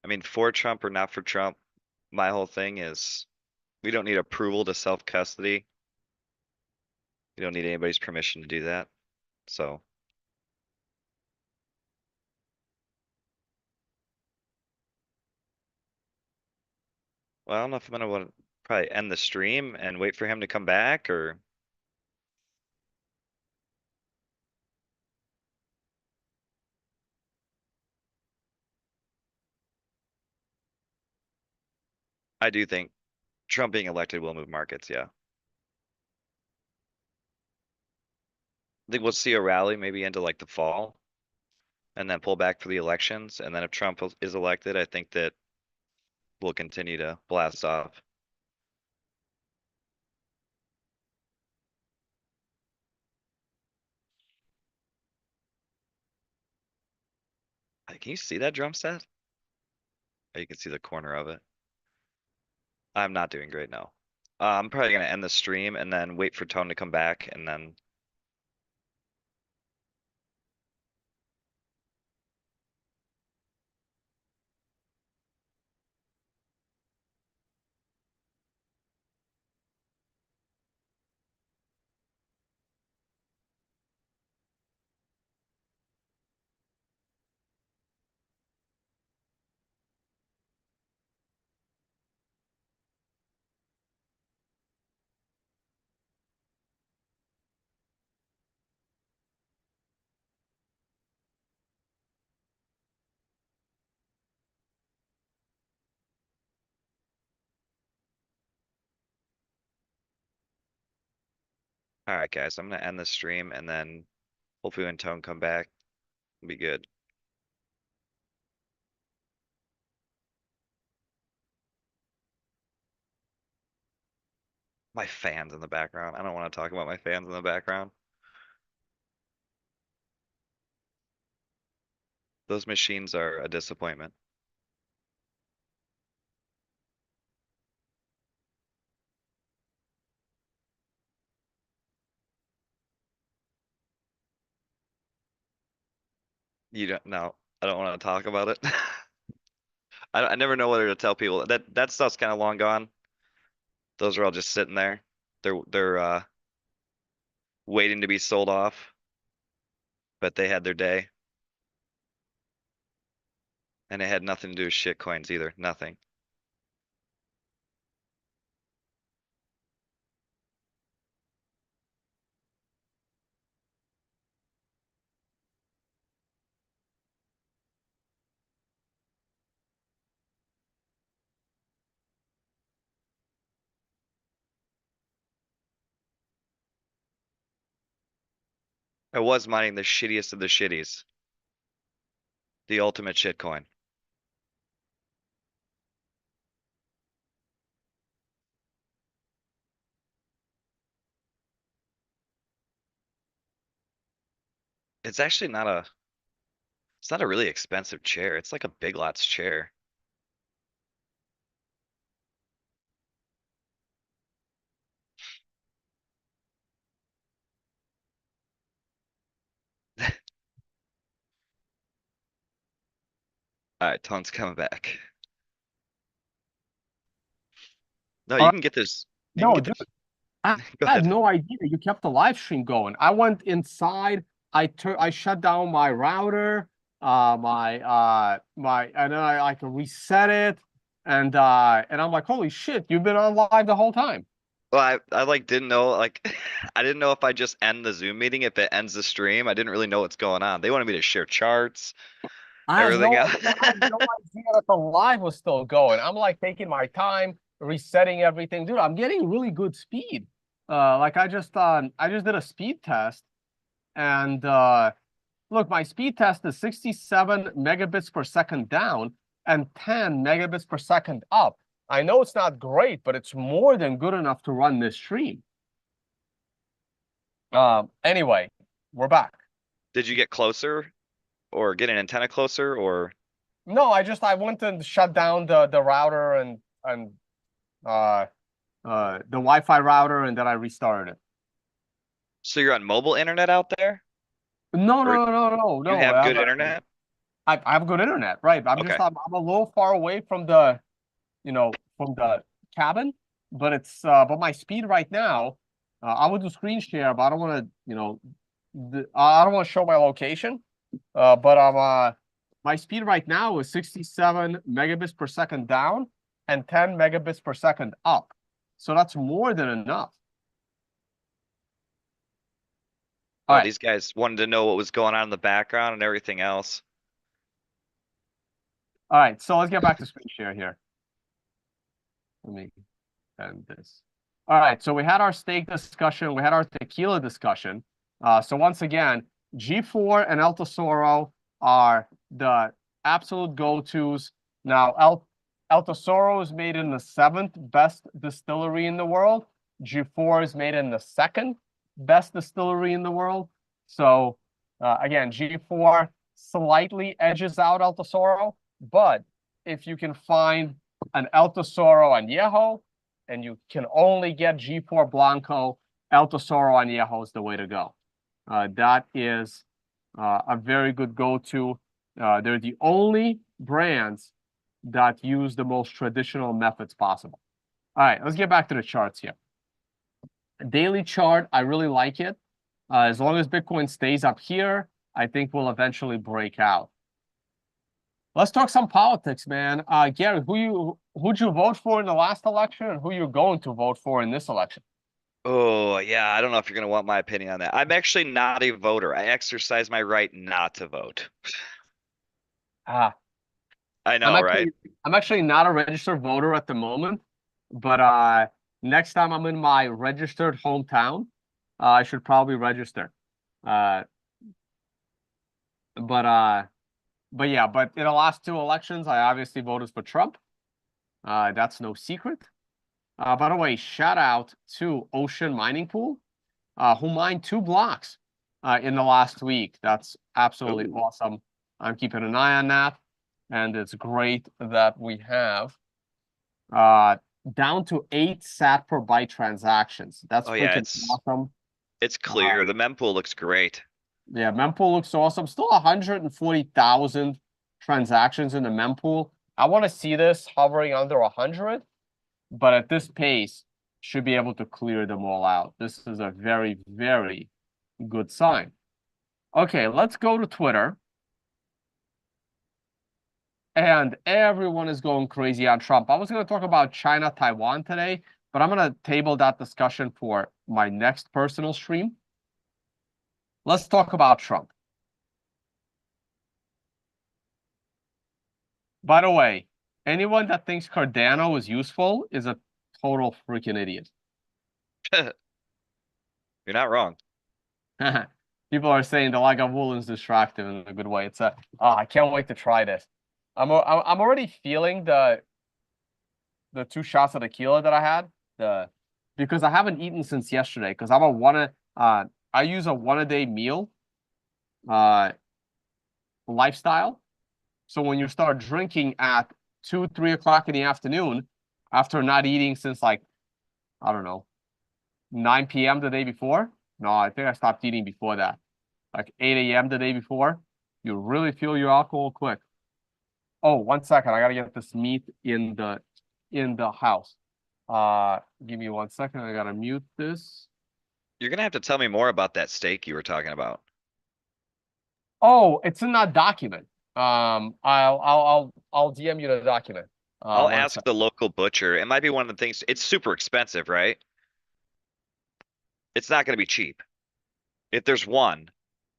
I mean, for Trump or not for Trump, my whole thing is we don't need approval to self-custody. We don't need anybody's permission to do that. So, well, I don't know if I'm gonna want to probably end the stream and wait for him to come back or I do think Trump being elected will move markets, yeah. I think we'll see a rally maybe into like the fall and then pull back for the elections. And then if Trump is elected, I think that we'll continue to blast off. Can you see that drum set? Oh, you can see the corner of it. I'm not doing great now. I'm probably gonna end the stream and then wait for Tone to come back and then All right, guys, I'm gonna end the stream and then hopefully when Tone come back, it'll be good. My fans in the background. I don't want to talk about my fans in the background. Those machines are a disappointment. You don't know. I don't want to talk about it. I never know whether to tell people that stuff's kind of long gone. Those are all just sitting there. They're waiting to be sold off, but they had their day, and it had nothing to do with shit coins either. Nothing. I was mining the shittiest of the shitties, the ultimate shitcoin. It's actually not a. It's not a really expensive chair. It's like a Big Lots chair. All right, Tone's coming back. No, All you right. can get this. You can No, get dude, this. I Go I had ahead. no idea you kept the live stream going. I went inside. I shut down my router, and then I could reset it, and I'm like, holy shit, you've been on live the whole time. Well, I like didn't know like I didn't know if I just end the Zoom meeting if it ends the stream. I didn't really know what's going on. They wanted me to share charts, I had everything no else. I had no idea that the live was still going. I'm like taking my time, resetting everything. Dude, I'm getting really good speed. Like I just did a speed test and look, my speed test is 67 megabits per second down and 10 megabits per second up. I know it's not great, but it's more than good enough to run this stream. Anyway, we're back. Did you get closer or get an antenna closer or No, I went and shut down the router and uh the Wi-Fi router, and then I restarted it. so you're on mobile internet out there? No, Or no, no, no, no, you no. have good internet? I have good internet, right? Okay. I'm a little far away from from the cabin, but but my speed right now, I would do screen share, but I don't want to, I don't want to show my location. But my speed right now is 67 megabits per second down and 10 megabits per second up. So that's more than enough. All Oh, right. these guys wanted to know what was going on in the background and everything else. All right. So let's get back to screen share here. Let me end this. All right. So we had our steak discussion. We had our tequila discussion. So once again, G4 and El Tesoro are the absolute go-tos. Now, El Tesoro is made in the 7th best distillery in the world. G4 is made in the 2nd best distillery in the world. So again, G4 slightly edges out El Tesoro, but if you can find an El Tesoro Añejo and you can only get G4 Blanco, El Tesoro Añejo is the way to go. That is a very good go-to. They're the only brands that use the most traditional methods possible. All right, let's get back to the charts here. Daily chart, I really like it. As long as Bitcoin stays up here, I think we'll eventually break out. Let's talk some politics, man. Gary, who'd you vote for in the last election, and who you're going to vote for in this election? Oh, yeah, I don't know if you're going to want my opinion on that. I'm actually not a voter. I exercise my right not to vote. Ah, I I'm know, right? actually not a registered voter at the moment, but next time I'm in my registered hometown, I should probably register. Uh, but yeah, but in the last two elections, I obviously voted for Trump. That's no secret. By the way, shout out to Ocean Mining Pool, who mined 2 blocks in the last week. That's absolutely awesome. I'm keeping an eye on that, and it's great that we have down to 8 sat per byte transactions. That's Oh yeah, freaking awesome. it's clear. The mempool looks great. Yeah, mempool looks awesome. Still 140,000 transactions in the mempool. I want to see this hovering under 100, but at this pace, should be able to clear them all out. This is a very, very good sign. Okay, let's go to Twitter. And everyone is going crazy on Trump. I was going to talk about China, Taiwan today, but I'm going to table that discussion for my next personal stream. Let's talk about Trump. By the way, anyone that thinks Cardano is useful is a total freaking idiot. You're not wrong. People are saying the lack of wool is distracting in a good way. It's a I can't wait to try this. I'm already feeling the 2 shots of tequila that I had because I haven't eaten since yesterday because I use a 1-a-day meal lifestyle. So when you start drinking at 2, 3 o'clock in the afternoon after not eating since like I don't know 9 p.m. the day before. No, I think I stopped eating before that. Like 8 a.m. the day before, you really feel your alcohol quick. Oh, 1 second. I gotta get this meat in the house. Give me 1 second. I gotta mute this. You're gonna have to tell me more about that steak you were talking about. Oh, it's in that document. I'll DM you the document. I'll 1 ask second. the local butcher. It might be one of the things. It's super expensive, right? It's not gonna be cheap. If there's one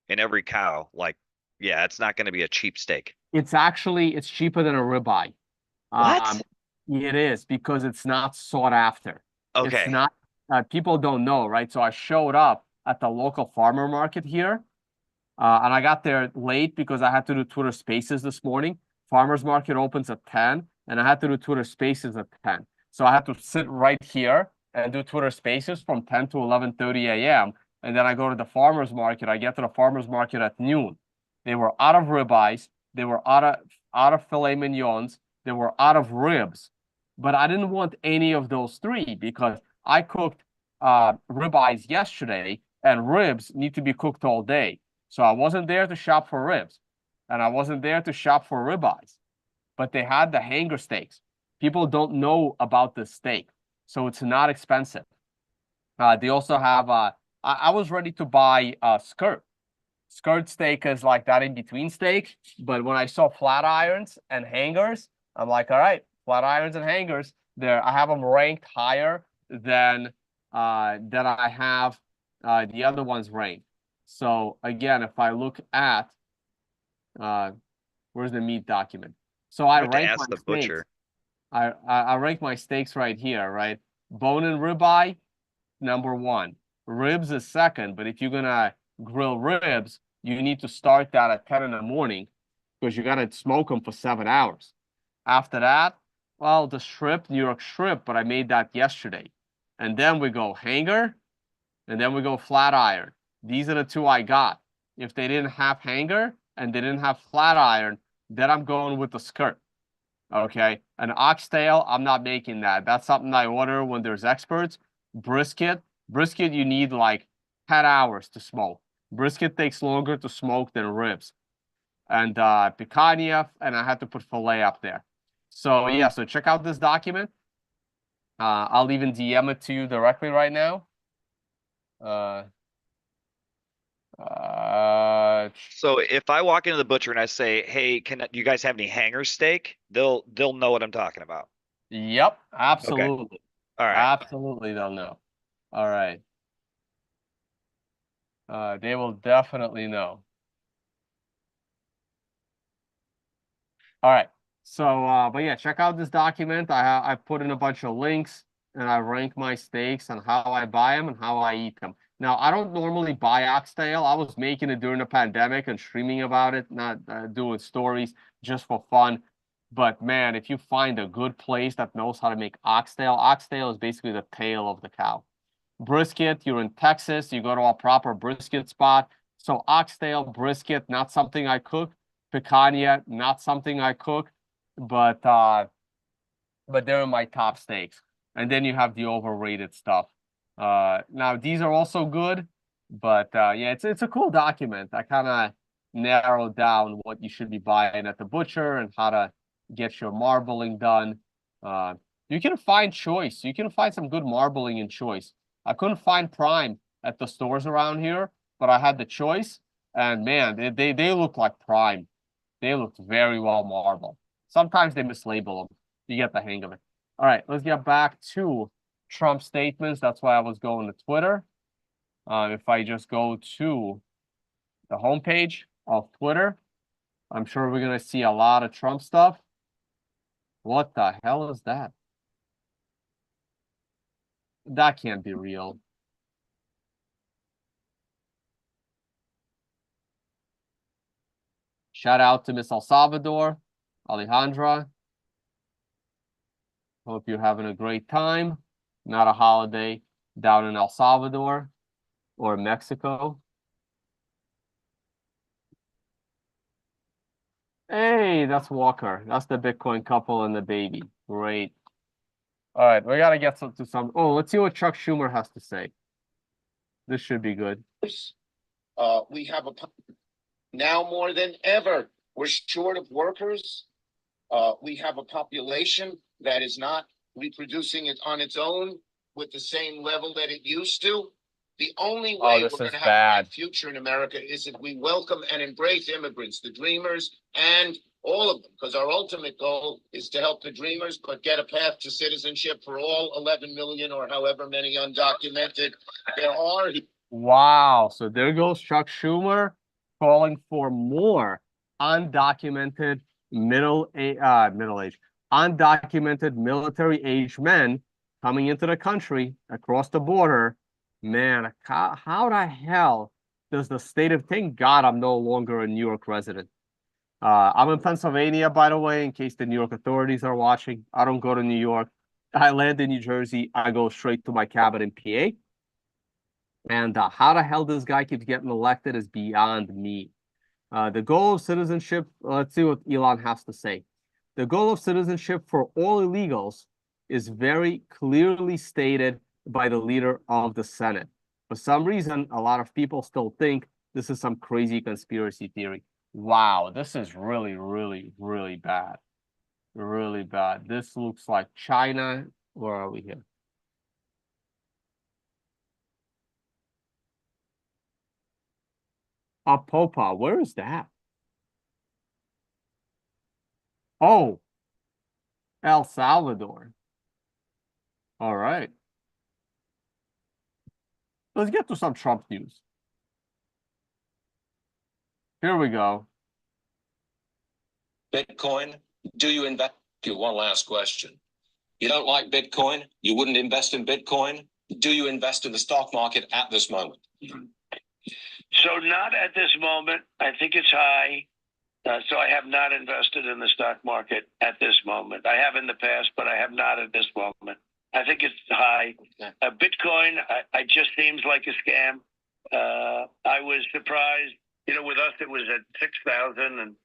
in every cow, like, yeah, it's not gonna be a cheap steak. It's cheaper than a ribeye. What? It is because it's not sought after. It's Okay. not, people don't know, right? So I showed up at the local farmer market here, and I got there late because I had to do Twitter Spaces this morning. Farmers market opens at 10, and I had to do Twitter Spaces at 10. So I had to sit right here and do Twitter Spaces from 10 to 11:30 a.m. And then I go to the farmers market. I get to the farmers market at noon. They were out of ribeyes. They were out of filet mignons. They were out of ribs. But I didn't want any of those 3 because I cooked ribeyes yesterday, and ribs need to be cooked all day. So I wasn't there to shop for ribs, and I wasn't there to shop for ribeyes. But they had the hanger steaks. People don't know about this steak, so it's not expensive. They also have I was ready to buy skirt. Skirt steak is like that in between steak, but when I saw flat irons and hangers, I'm like, all right, flat irons and hangers. There, I have them ranked higher than I have the other ones ranked. So again, if I look at where's the meat document? So I I have to rank ask my the steaks. butcher. I rank my steaks right here, right? Bone and ribeye, number 1. Ribs is second, but if you're gonna grill ribs, you need to start that at 10 in the morning because you gotta smoke them for 7 hours. After that, well, the strip, New York strip, but I made that yesterday. And then we go hanger, and then we go flat iron. These are the 2 I got. If they didn't have hanger and they didn't have flat iron, then I'm going with the skirt. Okay. An oxtail, I'm not making that. That's something I order when there's experts. Brisket, you need like 10 hours to smoke. Brisket takes longer to smoke than ribs. And picanha, and I had to put filet up there. So yeah, so check out this document. I'll even DM it to you directly right now. So if I walk into the butcher and I say, "Hey, can you guys have any hanger steak?" They'll know what I'm talking about. Yep, Okay. absolutely. All right. Absolutely, they'll know. All right. They will definitely know. All right. So, but yeah, check out this document. I put in a bunch of links and I rank my steaks and how I buy them and how I eat them. Now, I don't normally buy oxtail. I was making it during the pandemic and streaming about it, not doing stories just for fun. But man, if you find a good place that knows how to make oxtail is basically the tail of the cow. Brisket, you're in Texas, you go to a proper brisket spot. So oxtail, brisket, not something I cook. Picanha, not something I cook, but they're my top steaks. And then you have the overrated stuff. Now these are also good, but yeah, it's a cool document. I kind of narrowed down what you should be buying at the butcher and how to get your marbling done. You can find choice. You can find some good marbling in choice. I couldn't find prime at the stores around here, but I had the choice, and man, they look like prime. They looked very well marbled. Sometimes they mislabel them. You get the hang of it. All right, let's get back to Trump statements. That's why I was going to Twitter. If I just go to the homepage of Twitter, I'm sure we're going to see a lot of Trump stuff. What the hell is that? That can't be real. Shout out to Miss El Salvador, Alejandra. Hope you're having a great time. Not a holiday down in El Salvador or Mexico. Hey, that's Walker. That's the Bitcoin couple and the baby. Great. All right, we got to get to some. Oh, let's see what Chuck Schumer has to say. This should be good. We have now more than ever, we're short of workers. We have a population that is not reproducing it on its own with the same level that it used to. The only way we're going to have a future in America is if we welcome and embrace immigrants, the dreamers, and all of them, because our ultimate goal is to help the dreamers, but get a path to citizenship for all 11 million or however many undocumented there are. Wow. So there goes Chuck Schumer calling for more undocumented undocumented military-age men coming into the country across the border. Man, how the hell does the state of, thank God I'm no longer a New York resident. I'm in Pennsylvania, by the way, in case the New York authorities are watching. I don't go to New York. I land in New Jersey. I go straight to my cabin in PA. And how the hell this guy keeps getting elected is beyond me. The goal of citizenship, let's see what Elon has to say. The goal of citizenship for all illegals is very clearly stated by the leader of the Senate. For some reason, a lot of people still think this is some crazy conspiracy theory. Wow, this is really, really, really bad. Really bad. This looks like China. Where are we here? Apopa, where is that? Oh, El Salvador. All right. Let's get to some Trump news. Here we go. Bitcoin, do you invest? One last question. You don't like Bitcoin? You wouldn't invest in Bitcoin? Do you invest in the stock market at this moment? So not at this moment. I think it's high. So I have not invested in the stock market at this moment. I have in the past, but I have not at this moment. I think it's high. Bitcoin, I just seems like a scam. I was surprised. You know, with us, it was at 6,000 and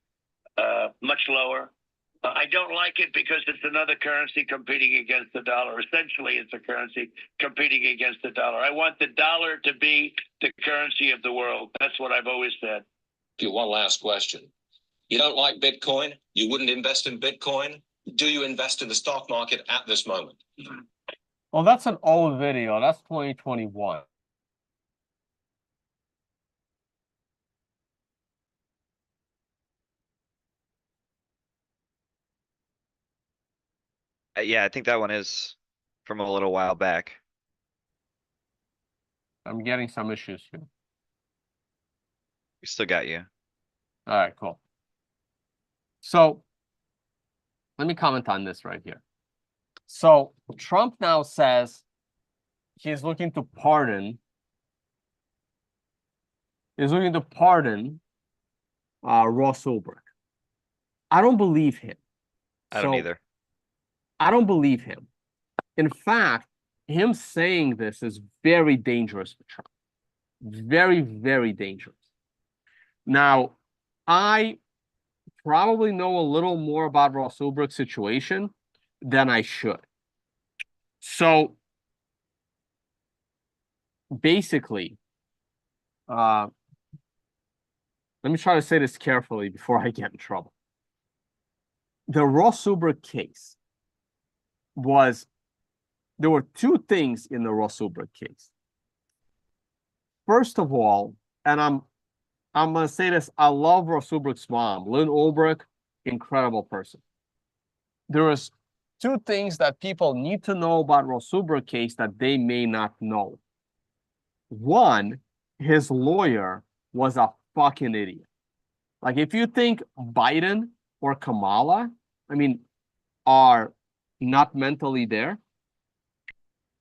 much lower. I don't like it because it's another currency competing against the dollar. Essentially, it's a currency competing against the dollar. I want the dollar to be the currency of the world. That's what I've always said. One last question. You don't like Bitcoin? You wouldn't invest in Bitcoin? Do you invest in the stock market at this moment? Well, that's an old video. That's 2021. Yeah, I think that one is from a little while back. I'm getting some issues here. We still got you. All right, cool. So let me comment on this right here. So Trump now says he's looking to pardon is looking to pardon Ross Ulbricht. I don't believe him. I don't either. I don't believe him. In fact, him saying this is very dangerous for Trump. Very, very dangerous. Now, I probably know a little more about Ross Ulbricht's situation than I should. So basically, let me try to say this carefully before I get in trouble. The Ross Ulbricht case there were two things in the Ross Ulbricht case. First of all, and I'm gonna say this, I love Ross Ulbricht's mom, Lynn Ulbricht, incredible person. There is two things that people need to know about Ross Ulbricht case that they may not know. One, his lawyer was a fucking idiot. Like, if you think Biden or Kamala, are not mentally there,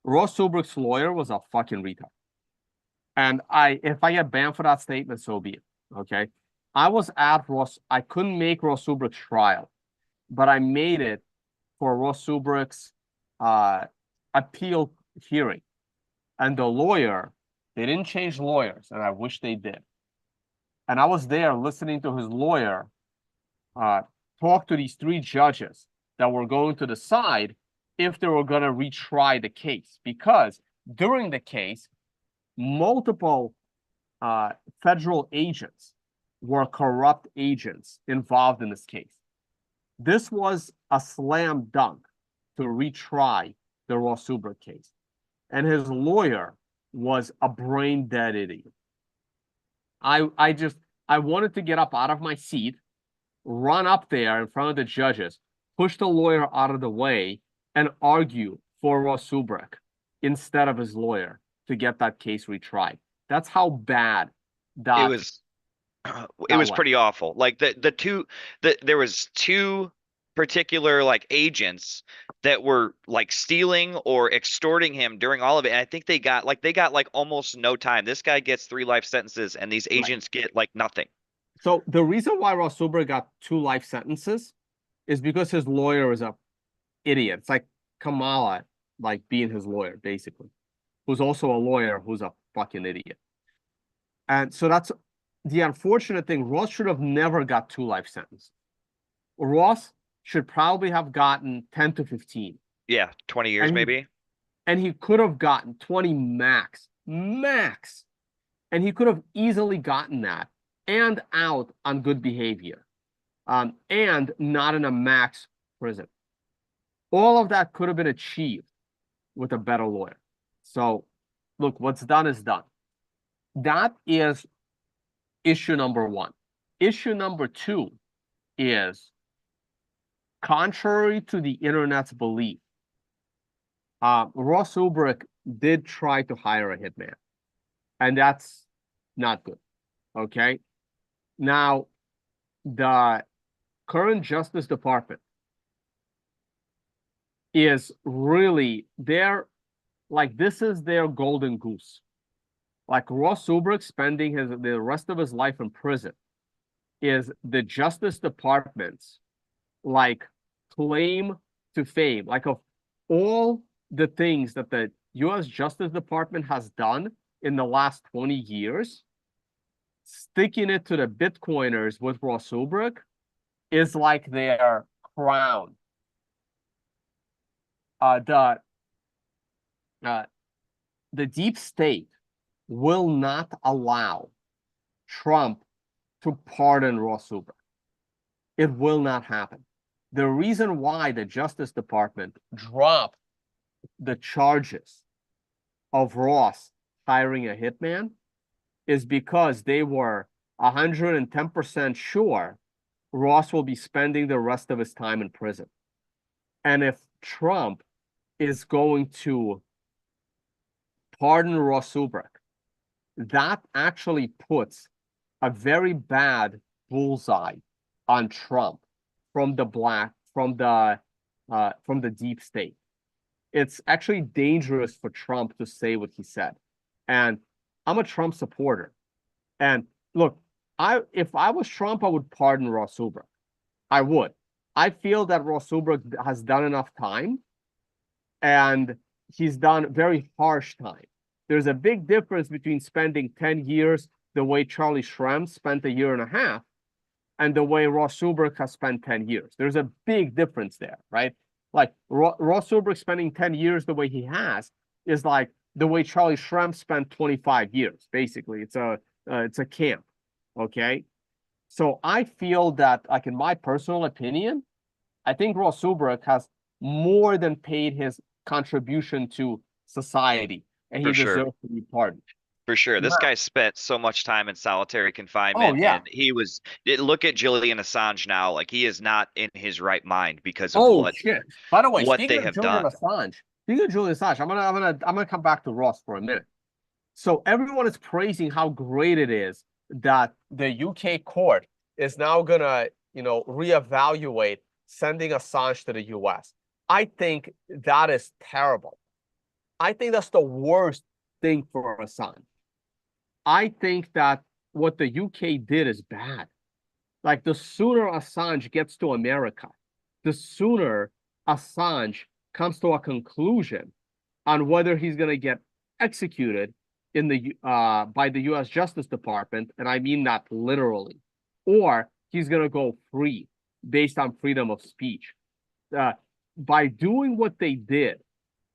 Ross Ulbricht's lawyer was a fucking retard. And if I get banned for that statement, so be it. Okay. I was at I couldn't make Ross Ulbricht's trial, but I made it for Ross Ulbricht's appeal hearing. And the lawyer, they didn't change lawyers, and I wish they did. And I was there listening to his lawyer talk to these three judges that were going to decide if they were going to retry the case. Because during the case, multiple federal agents were corrupt agents involved in this case. This was a slam dunk to retry the Ross Ulbricht case. And his lawyer was a brain dead idiot. I wanted to get up out of my seat, run up there in front of the judges, push the lawyer out of the way, and argue for Ross Ulbricht instead of his lawyer to get that case retried. That's how bad that it was. It was pretty awful. Like there was two particular like agents that were like stealing or extorting him during all of it. And I think they got like almost no time. This guy gets 3 life sentences and these agents get like nothing. So the reason why Ross Ulbricht got 2 life sentences is because his lawyer is a idiot. It's like Kamala, like being his lawyer, basically, who's also a lawyer who's a fucking idiot. And so that's the unfortunate thing. Ross should have never got 2 life sentences. Ross should probably have gotten 10 to 15. Yeah, 20 years maybe. And he could have gotten 20 max. And he could have easily gotten that and out on good behavior, and not in a max prison. All of that could have been achieved with a better lawyer. So, look, what's done is done. That is issue number 1. Issue number 2 is, contrary to the internet's belief, Ross Ulbricht did try to hire a hitman, and that's not good. Okay. Now, the current Justice Department is really this is their golden goose. Like, Ross Ulbricht spending the rest of his life in prison is the Justice Department's claim to fame. Like, of all the things that the U.S. Justice Department has done in the last 20 years, sticking it to the Bitcoiners with Ross Ulbricht is like their crown. The deep state will not allow Trump to pardon Ross Ulbricht. It will not happen. The reason why the Justice Department dropped the charges of Ross hiring a hitman is because they were 110% sure Ross will be spending the rest of his time in prison. And if Trump is going to pardon Ross Ulbricht, that actually puts a very bad bullseye on Trump from the deep state. It's actually dangerous for Trump to say what he said. And I'm a Trump supporter. And look, if I was Trump, I would pardon Ross Ulbricht. I would. I feel that Ross Ulbricht has done enough time, and he's done very harsh time. There's a big difference between spending 10 years the way Charlie Shrem spent a year and a half and the way Ross Ulbricht has spent 10 years. There's a big difference there, right? Like Ross Ulbricht spending 10 years the way he has is like the way Charlie Shrem spent 25 years. Basically, it's a camp, okay? So I feel that, like, in my personal opinion, I think Ross Ulbricht has more than paid his contribution to society, and he For sure. deserves to be pardoned. For sure. This Now- guy spent so much time in solitary Oh, confinement, yeah. and look at Julian Assange now. Like, he is not in his right mind because of Oh shit! By the way, what speaking they of have Julian done. Assange, I'm gonna come back to Ross for a minute. So everyone is praising how great it is that the UK court is now gonna, reevaluate sending Assange to the US. I think that is terrible. I think that's the worst thing for Assange. I think that what the UK did is bad. Like, the sooner Assange gets to America, the sooner Assange comes to a conclusion on whether he's going to get executed by the US Justice Department, and I mean that literally, or he's going to go free based on freedom of speech. By doing what they did,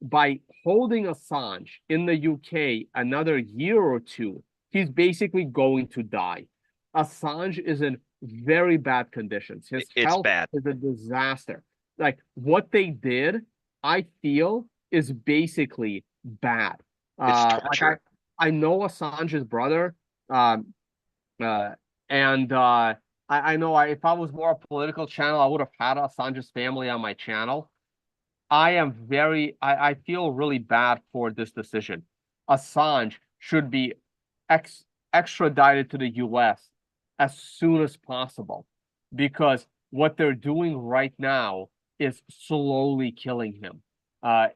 by holding Assange in the UK another year or two, he's basically going to die. Assange is in very bad conditions. His health is a disaster. Like, what they did, I feel, is basically bad. It's torture. I know Assange's brother, and I know if I was more a political channel, I would have had Assange's family on my channel. I feel really bad for this decision. Assange should be extradited to the US as soon as possible, because what they're doing right now is slowly killing him.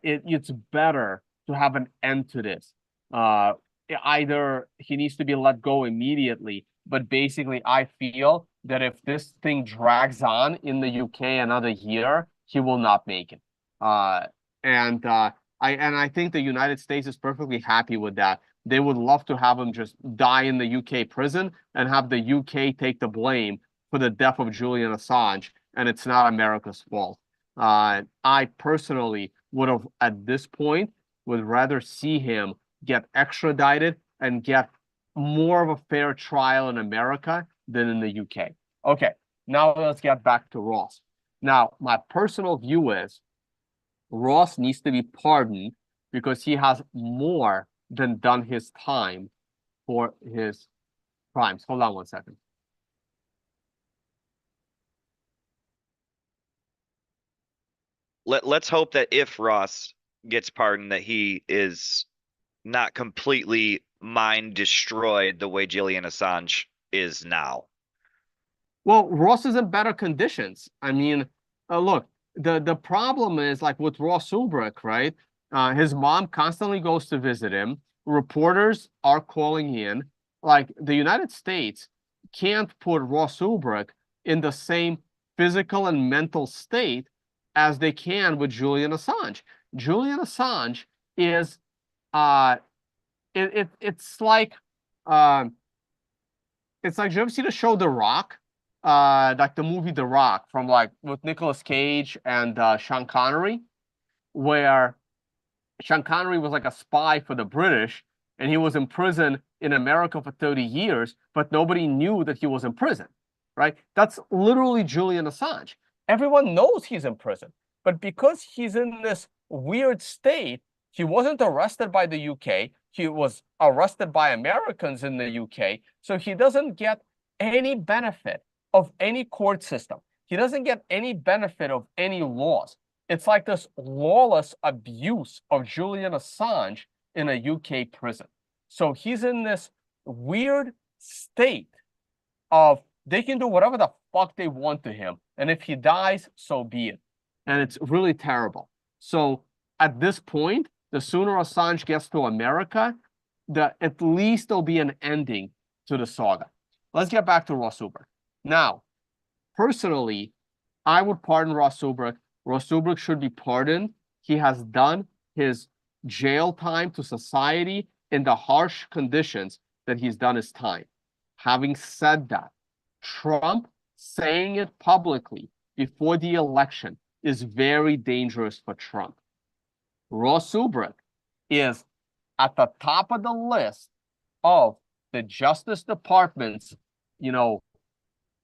It's better to have an end to this. Either he needs to be let go immediately, but basically I feel that if this thing drags on in the UK another year, he will not make it. I think the United States is perfectly happy with that. They would love to have him just die in the UK prison and have the UK take the blame for the death of Julian Assange, and it's not America's fault. I personally would have, at this point, would rather see him get extradited and get more of a fair trial in America than in the UK. Okay, now let's get back to Ross. Now, my personal view is Ross needs to be pardoned because he has more than done his time for his crimes. Hold on one second. Let's hope that if Ross gets pardoned, that he is not completely mind destroyed the way Julian Assange is now. Well, Ross is in better conditions. I mean, look, the problem is, like, with Ross Ulbricht, right? His mom constantly goes to visit him. Reporters are calling in. Like, the United States can't put Ross Ulbricht in the same physical and mental state as they can with Julian Assange. Julian Assange is it's like did you ever see the show The Rock? Like the movie The Rock from, like, with Nicolas Cage and Sean Connery, where Sean Connery was like a spy for the British, and he was in prison in America for 30 years, but nobody knew that he was in prison, right? That's literally Julian Assange. Everyone knows he's in prison, but because he's in this weird state, he wasn't arrested by the UK. He was arrested by Americans in the UK, so he doesn't get any benefit of any court system. He doesn't get any benefit of any laws. It's like this lawless abuse of Julian Assange in a UK prison. So he's in this weird state of they can do whatever the fuck they want to him. And if he dies, so be it. And it's really terrible. So at this point, the sooner Assange gets to America, at least there'll be an ending to the saga. Let's get back to Ross Ulbricht. Now, personally, I would pardon Ross Ulbricht. Ross Ulbricht should be pardoned. He has done his jail time to society in the harsh conditions that he's done his time. Having said that, Trump saying it publicly before the election is very dangerous for Trump. Ross Ulbricht is at the top of the list of the Justice Department's,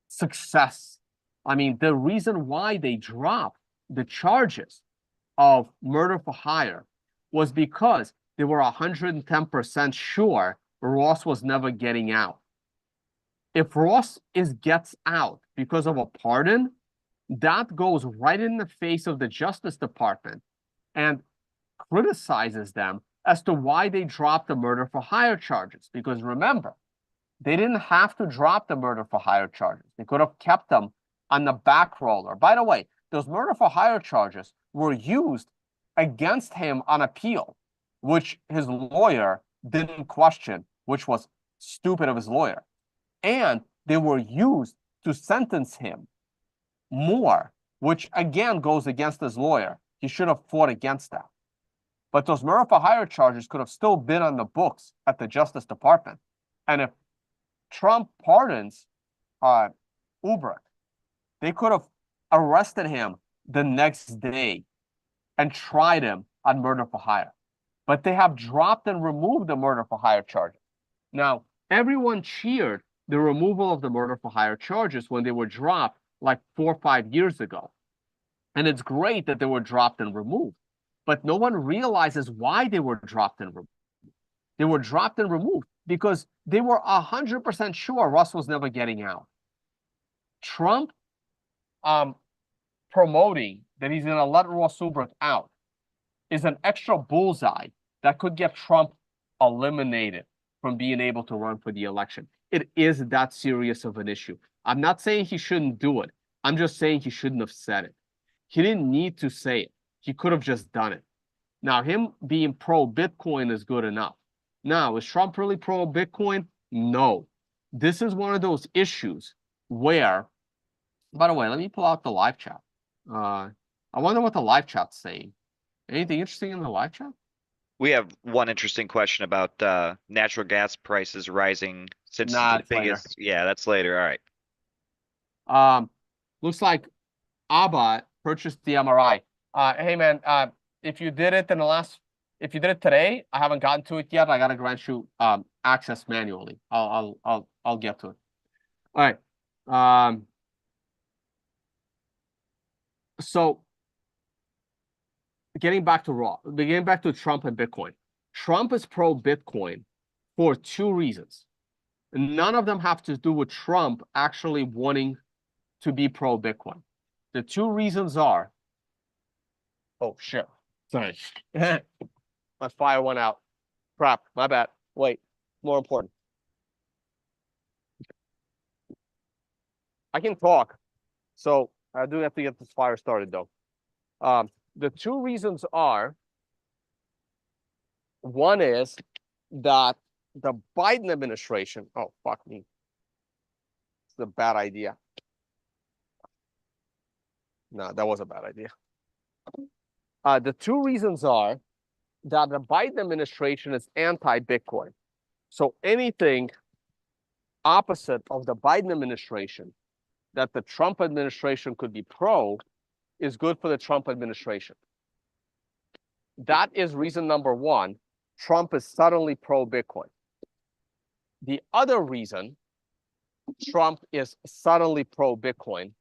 success. I mean, the reason why they dropped the charges of murder for hire was because they were 110% sure Ross was never getting out. If Ross gets out because of a pardon, that goes right in the face of the Justice Department and criticizes them as to why they dropped the murder for hire charges. Because remember, they didn't have to drop the murder for hire charges. They could have kept them on the back roller. By the way, those murder for hire charges were used against him on appeal, which his lawyer didn't question, which was stupid of his lawyer. And they were used to sentence him more, which again goes against his lawyer. He should have fought against that. But those murder for hire charges could have still been on the books at the Justice Department. And if Trump pardons Ulbricht, they could have arrested him the next day and tried him on murder for hire. But they have dropped and removed the murder for hire charges. Now, everyone cheered the removal of the murder for hire charges when they were dropped like 4 or 5 years ago. And it's great that they were dropped and removed. But no one realizes why they were dropped and removed. They were dropped and removed because they were 100% sure Russ was never getting out. Trump promoting that he's going to let Ross Ulbricht out is an extra bullseye that could get Trump eliminated from being able to run for the election. It is that serious of an issue. I'm not saying he shouldn't do it. I'm just saying he shouldn't have said it. He didn't need to say it. He could have just done it. Now, him being pro-Bitcoin is good enough. Now, is Trump really pro-Bitcoin? No. This is one of those issues where, by the way, let me pull out the live chat. I wonder what the live chat's saying. Anything interesting in the live chat? We have one interesting question about natural gas prices rising since the biggest. Yeah, that's later. All right. Looks like Abba purchased the MRI. Hey man, if you did it if you did it today, I haven't gotten to it yet. I gotta grant you access manually. I'll get to it. All right. So getting back to Trump and Bitcoin. Trump is pro-Bitcoin for 2 reasons. None of them have to do with Trump actually wanting to be pro-Bitcoin. The 2 reasons are, oh shit, sorry. My fire went out. Crap, my bad. Wait, more important. I can talk, so I do have to get this fire started though. The 2 reasons are, one is that the Biden administration, oh, fuck me. It's a bad idea. No, that was a bad idea. The 2 reasons are that the Biden administration is anti-Bitcoin. So anything opposite of the Biden administration that the Trump administration could be pro is good for the Trump administration. That is reason number 1. Trump is suddenly pro-Bitcoin. The other reason Trump is suddenly pro-Bitcoin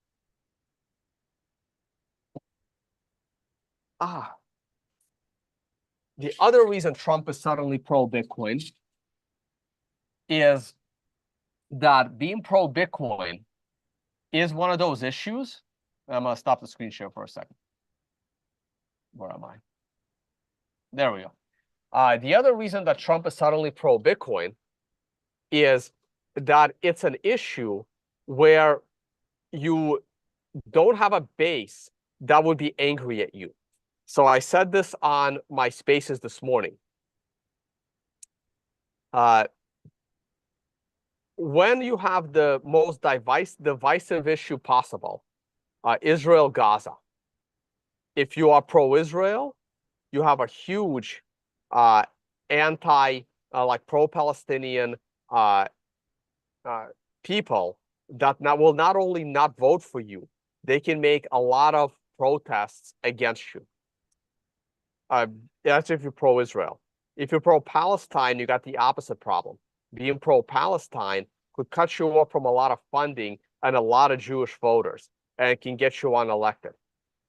the other reason Trump is suddenly pro-Bitcoin is that being pro-Bitcoin is one of those issues. I'm going to stop the screen share for a second. Where am I? There we go. The other reason that Trump is suddenly pro-Bitcoin is that it's an issue where you don't have a base that would be angry at you. So I said this on my spaces this morning. when you have the most divisive issue possible, Israel-Gaza, if you are pro-Israel, you have a huge like pro-Palestinian people that will not only not vote for you, they can make a lot of protests against you. That's if you're pro-Israel. If you're pro-Palestine, you got the opposite problem. Being pro-Palestine could cut you off from a lot of funding and a lot of Jewish voters, and it can get you unelected.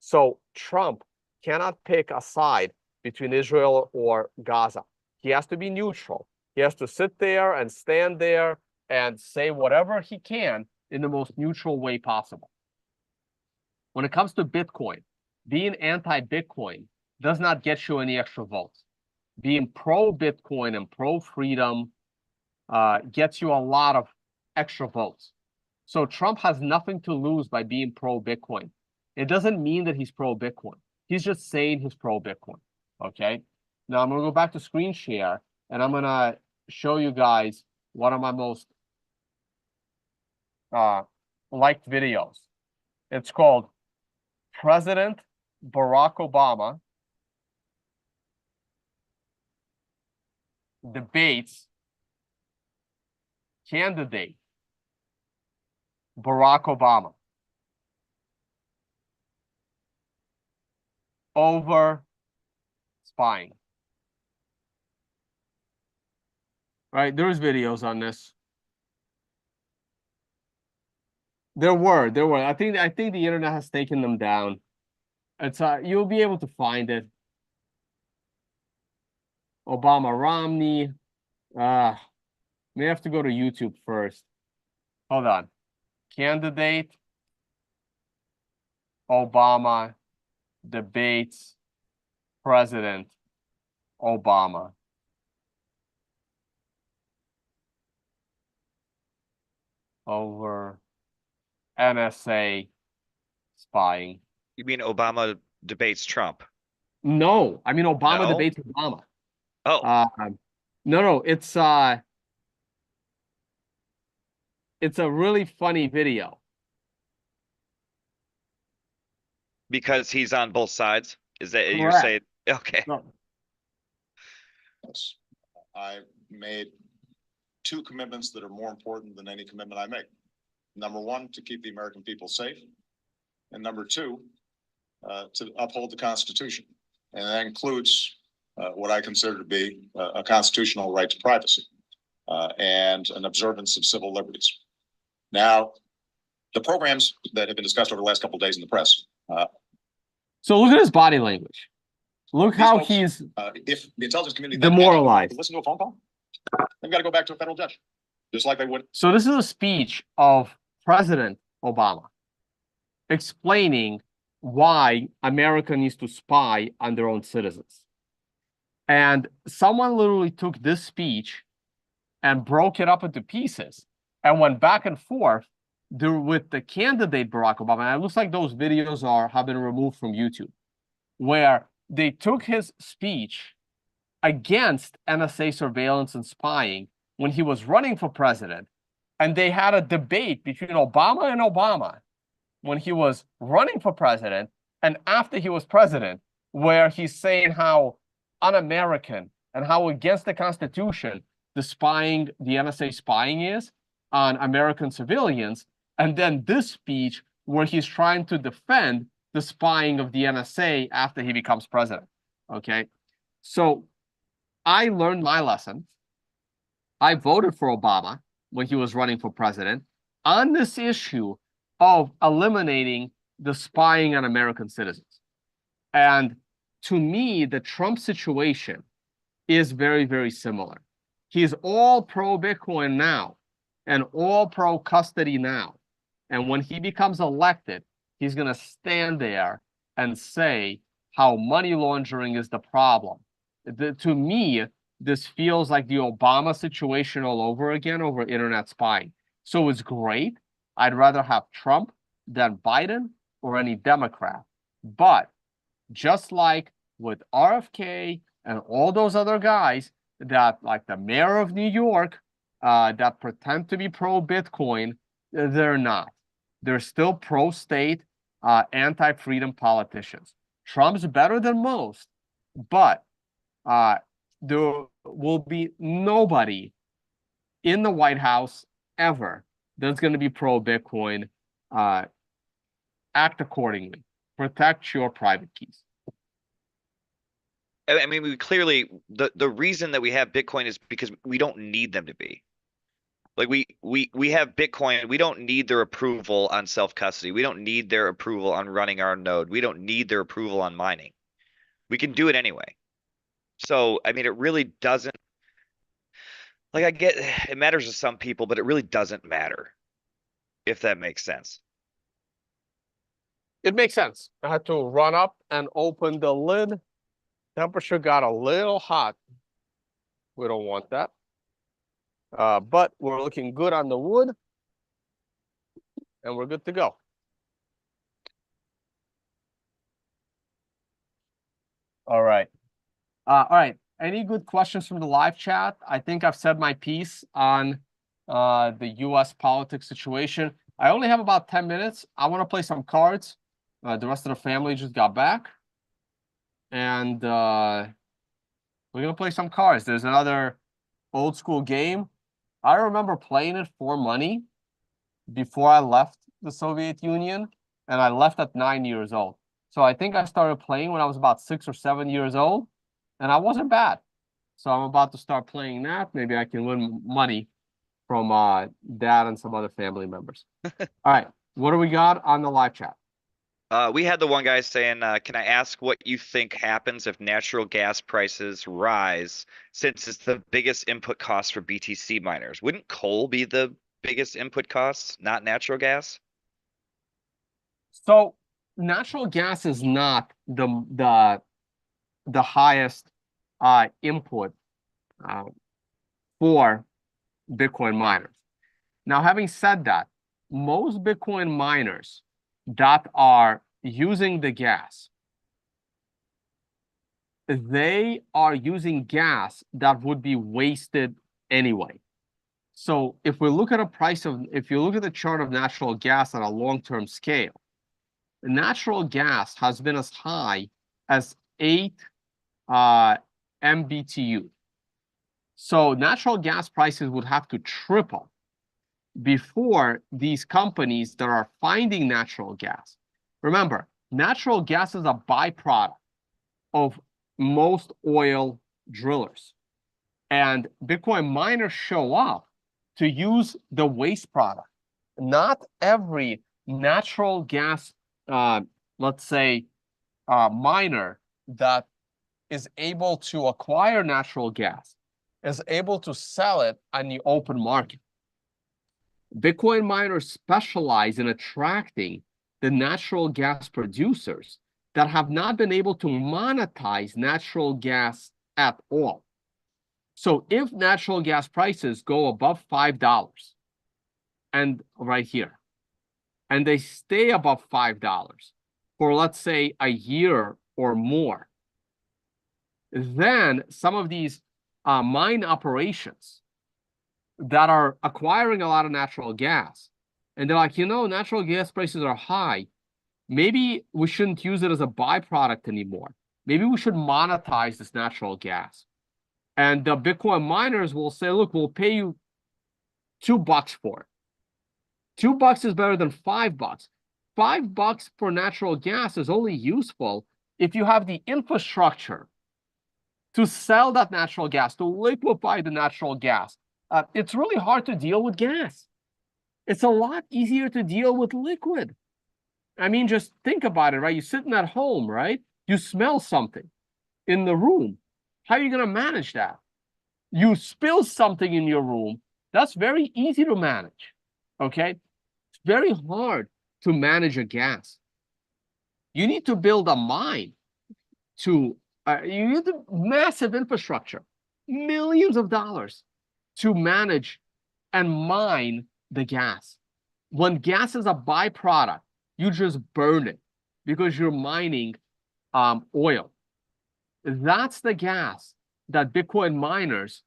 So Trump cannot pick a side between Israel or Gaza. He has to be neutral. He has to sit there and stand there and say whatever he can in the most neutral way possible. When it comes to Bitcoin, being anti-Bitcoin does not get you any extra votes. Being pro-Bitcoin and pro-freedom gets you a lot of extra votes. So Trump has nothing to lose by being pro-Bitcoin. It doesn't mean that he's pro-Bitcoin. He's just saying he's pro-Bitcoin, okay? Now I'm going to go back to screen share, and I'm going to show you guys one of my most liked videos. It's called President Barack Obama debates candidate Barack Obama over spying. Right, there's videos on this. There were. I think the internet has taken them down. It's you'll be able to find it. Obama Romney. May have to go to YouTube first. Hold on. Candidate Obama debates President Obama. Over NSA spying. You mean Obama debates Trump? No, I mean Obama No? debates Obama. Oh, No, it's a really funny video. because he's on both sides? Is that you're Correct. saying? Okay. No, Yes. I made two commitments that are more important than any commitment I make. Number one, to keep the American people safe. And number two, to uphold the Constitution. And that includes what I consider to be a constitutional right to privacy and an observance of civil liberties. Now, the programs that have been discussed over the last couple of days in the press. So look at his body language. Look how he's if the intelligence community demoralized. listen to a phone call, they've got to go back to a federal judge, just like they would. So this is a speech of President Obama explaining why America needs to spy on their own citizens. And someone literally took this speech and broke it up into pieces and went back and forth with the candidate Barack Obama. And it looks like those videos have been removed from YouTube, where they took his speech against NSA surveillance and spying when he was running for president, and they had a debate between Obama and Obama when he was running for president and after he was president, where he's saying how un-American and how against the Constitution the NSA spying is on American civilians, and then this speech where he's trying to defend the spying of the NSA after he becomes president, okay? So I learned my lesson. I voted for Obama when he was running for president on this issue of eliminating the spying on American citizens. And to me, the Trump situation is very, very similar. He's all pro-Bitcoin now and all pro-custody now. And when he becomes elected, he's going to stand there and say how money laundering is the problem. To me, this feels like the Obama situation all over again over internet spying. So it's great. I'd rather have Trump than Biden or any Democrat. But just like with RFK and all those other guys that, like the mayor of New York, that pretend to be pro-Bitcoin, they're not. They're still pro-state, anti-freedom politicians. Trump's better than most, but there will be nobody in the White House ever that's going to be pro-Bitcoin. Act accordingly. Protect your private keys. I mean, we clearly the reason that we have Bitcoin is because we don't need them to be. Like we have Bitcoin. We don't need their approval on self-custody. We don't need their approval on running our node. We don't need their approval on mining. We can do it anyway. So, I mean, it really doesn't, like, I get it matters to some people, but it really doesn't matter, if that makes sense. It makes sense. I had to run up and open the lid. Temperature got a little hot. We don't want that. But we're looking good on the wood. And we're good to go. All right. All right. Any good questions from the live chat? I think I've said my piece on the US politics situation. I only have about 10 minutes. I want to play some cards. The rest of the family just got back. And we're going to play some cards. There's another old school game. I remember playing it for money before I left the Soviet Union. And I left at 9 years old. So I think I started playing when I was about 6 or 7 years old. And I wasn't bad. So I'm about to start playing that. Maybe I can win money from dad and some other family members. All right. What do we got on the live chat? We had the one guy saying, can I ask what you think happens if natural gas prices rise, since it's the biggest input cost for BTC miners? Wouldn't coal be the biggest input costs, not natural gas? So natural gas is not the highest input for Bitcoin miners. Now, having said that, most Bitcoin miners that are using the gas, they are using gas that would be wasted anyway. So if we look at if you look at the chart of natural gas on a long-term scale, natural gas has been as high as 8 MBTU. So natural gas prices would have to triple before these companies that are finding natural gas. Remember, natural gas is a byproduct of most oil drillers. And Bitcoin miners show up to use the waste product. Not every natural gas, let's say, miner that is able to acquire natural gas is able to sell it on the open market. Bitcoin miners specialize in attracting the natural gas producers that have not been able to monetize natural gas at all. So if natural gas prices go above $5, and right here, and they stay above $5 for, let's say, a year or more, then some of these mine operations that are acquiring a lot of natural gas, and they're like, natural gas prices are high. Maybe we shouldn't use it as a byproduct anymore. Maybe we should monetize this natural gas. And the Bitcoin miners will say, look, we'll pay you $2 for it. $2 is better than $5. $5 for natural gas is only useful if you have the infrastructure to sell that natural gas, to liquefy the natural gas. It's really hard to deal with gas. It's a lot easier to deal with liquid. I mean, just think about it, right? You're sitting at home, right? You smell something in the room. How are you going to manage that? You spill something in your room. That's very easy to manage, okay? It's very hard to manage a gas. You need to build a mine you need massive infrastructure, millions of dollars to manage and mine the gas. When gas is a byproduct, you just burn it because you're mining oil. That's the gas that Bitcoin miners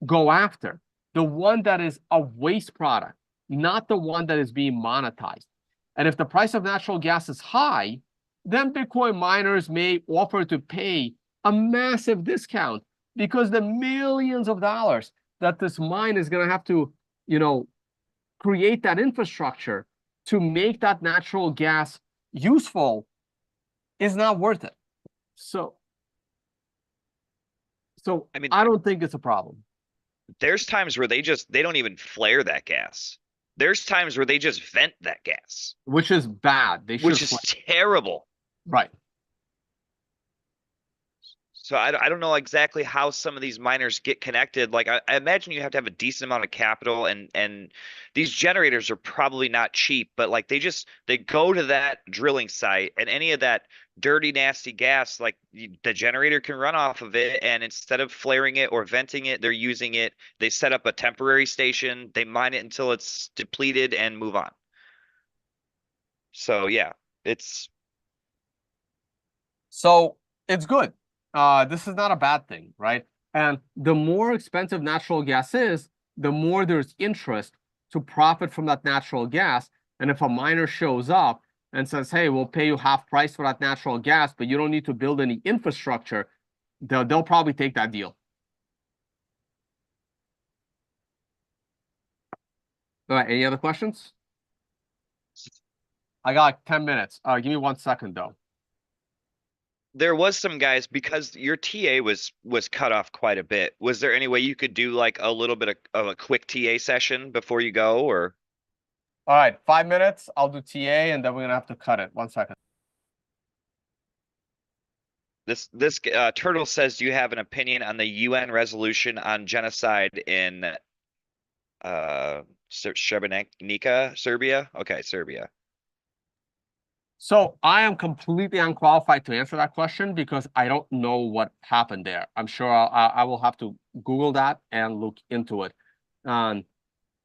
go after. the one that is a waste product, not the one that is being monetized. And if the price of natural gas is high, then Bitcoin miners may offer to pay a massive discount because the millions of dollars that this mine is going to have to, create that infrastructure to make that natural gas useful is not worth it. So I mean, I don't think it's a problem. there's times where they don't even flare that gas. There's times where they just vent that gas, Which is bad. They which should is terrible. right. So I don't know exactly how some of these miners get connected. Like I imagine you have to have a decent amount of capital, and these generators are probably not cheap, but like they go to that drilling site, and any of that dirty, nasty gas, like the generator can run off of it, and instead of flaring it or venting it, they're using it. They set up a temporary station, they mine it until it's depleted and move on. So yeah, it's So it's good. This is not a bad thing, right? And the more expensive natural gas is, the more there's interest to profit from that natural gas. And if a miner shows up and says, hey, we'll pay you half price for that natural gas, but you don't need to build any infrastructure, they'll probably take that deal. All right, any other questions? I got 10 minutes. Give me 1 second, though. there was some guys because your TA was cut off quite a bit. Was there any way you could do like a little bit of a quick TA session before you go, or? All right, 5 minutes. I'll do TA, and then we're gonna have to cut it. 1 second. This Turtle says, do you have an opinion on the UN resolution on genocide in Srebrenica, Serbia? Okay, Serbia. So I am completely unqualified to answer that question because I don't know what happened there. I'm sure I will have to Google that and look into it.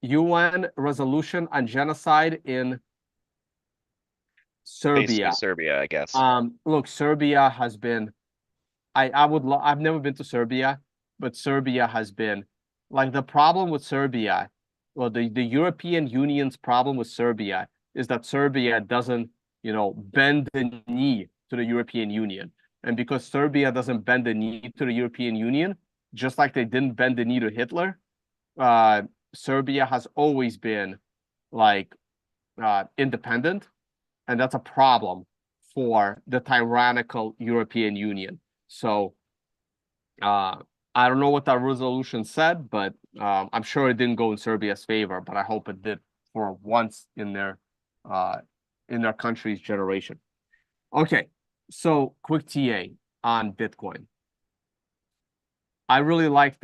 UN resolution on genocide in Serbia. Basically Serbia, I guess. Look, Serbia has been. I've never been to Serbia, but Serbia has been like the problem with Serbia. Well, the European Union's problem with Serbia is that Serbia doesn't, bend the knee to the European Union. And because Serbia doesn't bend the knee to the European Union, just like they didn't bend the knee to Hitler, Serbia has always been like independent, and that's a problem for the tyrannical European Union. So I don't know what that resolution said, but I'm sure it didn't go in Serbia's favor, but I hope it did for once in their country's generation. Okay, so quick TA on Bitcoin. I really like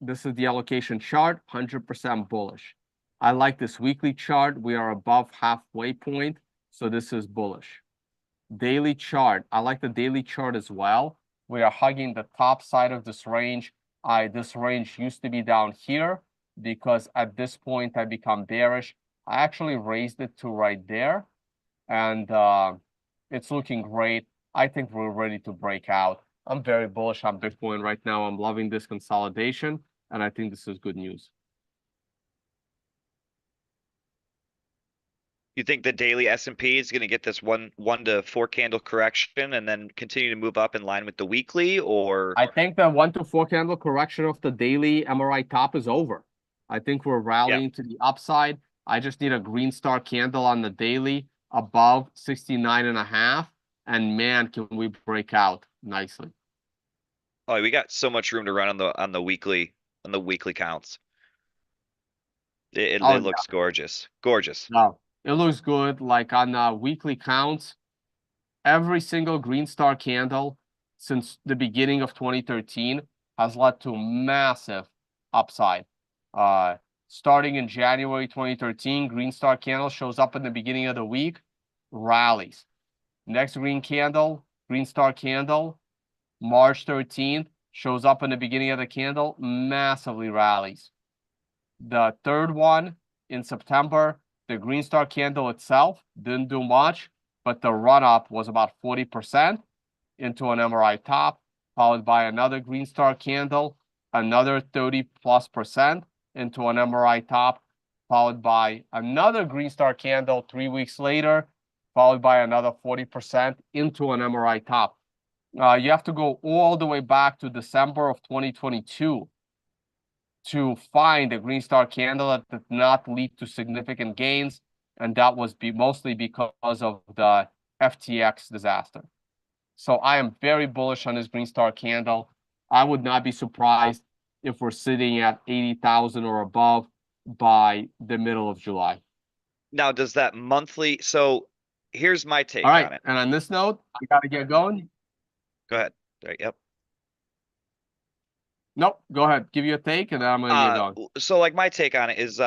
this is the allocation chart, 100% bullish. I like this weekly chart. We are above halfway point, so this is bullish. Daily chart, I like the daily chart as well. We are hugging the top side of this range. This range used to be down here because at this point I become bearish. I actually raised it to right there, and it's looking great. I think we're ready to break out. I'm very bullish on Bitcoin right now. I'm loving this consolidation, and I think this is good news. You think the daily S&P is going to get this one to four candle correction and then continue to move up in line with the weekly, or? I think the 1 to 4 candle correction of the daily MRI top is over. I think we're rallying to the upside. I just need a green star candle on the daily above 69.5, and man, can we break out nicely. Oh, we got so much room to run on the weekly counts. It looks gorgeous. No, it looks good. Like on weekly counts, every single green star candle since the beginning of 2013 has led to massive upside. Starting in January 2013, green star candle shows up in the beginning of the week, rallies. Next green star candle, March 13th, shows up in the beginning of the candle, massively rallies. The third one in September, the green star candle itself didn't do much, but the run-up was about 40% into an MRI top, followed by another green star candle, another 30+%, into an MRI top, followed by another green star candle 3 weeks later, followed by another 40% into an MRI top. You have to go all the way back to December of 2022 to find a green star candle that did not lead to significant gains, and that was mostly because of the FTX disaster. So I am very bullish on this green star candle. I would not be surprised if we're sitting at 80,000 or above by the middle of July. Now, does that monthly? So here's my take All right, on it. and on this note, I gotta get going. Go ahead. Right, yep. Nope, go ahead. Give you a take, and then I'm gonna get going. So like my take on it is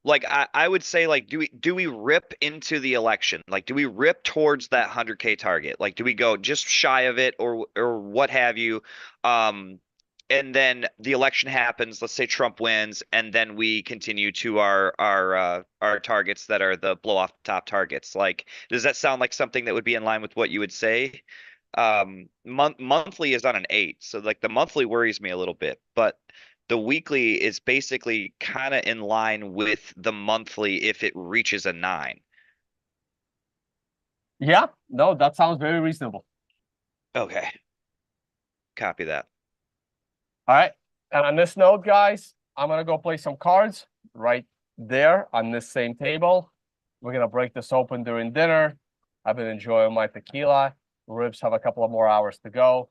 like I would say, like, do we rip into the election? Like, do we rip towards that 100K target? Like, do we go just shy of it, or what have you? And then the election happens, let's say Trump wins, and then we continue to our targets that are the blow off the top targets. Like, does that sound like something that would be in line with what you would say? Monthly is on an 8, so like the monthly worries me a little bit, but the weekly is basically kind of in line with the monthly if it reaches a 9. Yeah, no, that sounds very reasonable. Okay. Copy that. All right, and on this note, guys, I'm gonna go play some cards right there on this same table. We're gonna break this open during dinner. I've been enjoying my tequila. Ribs have a couple of more hours to go.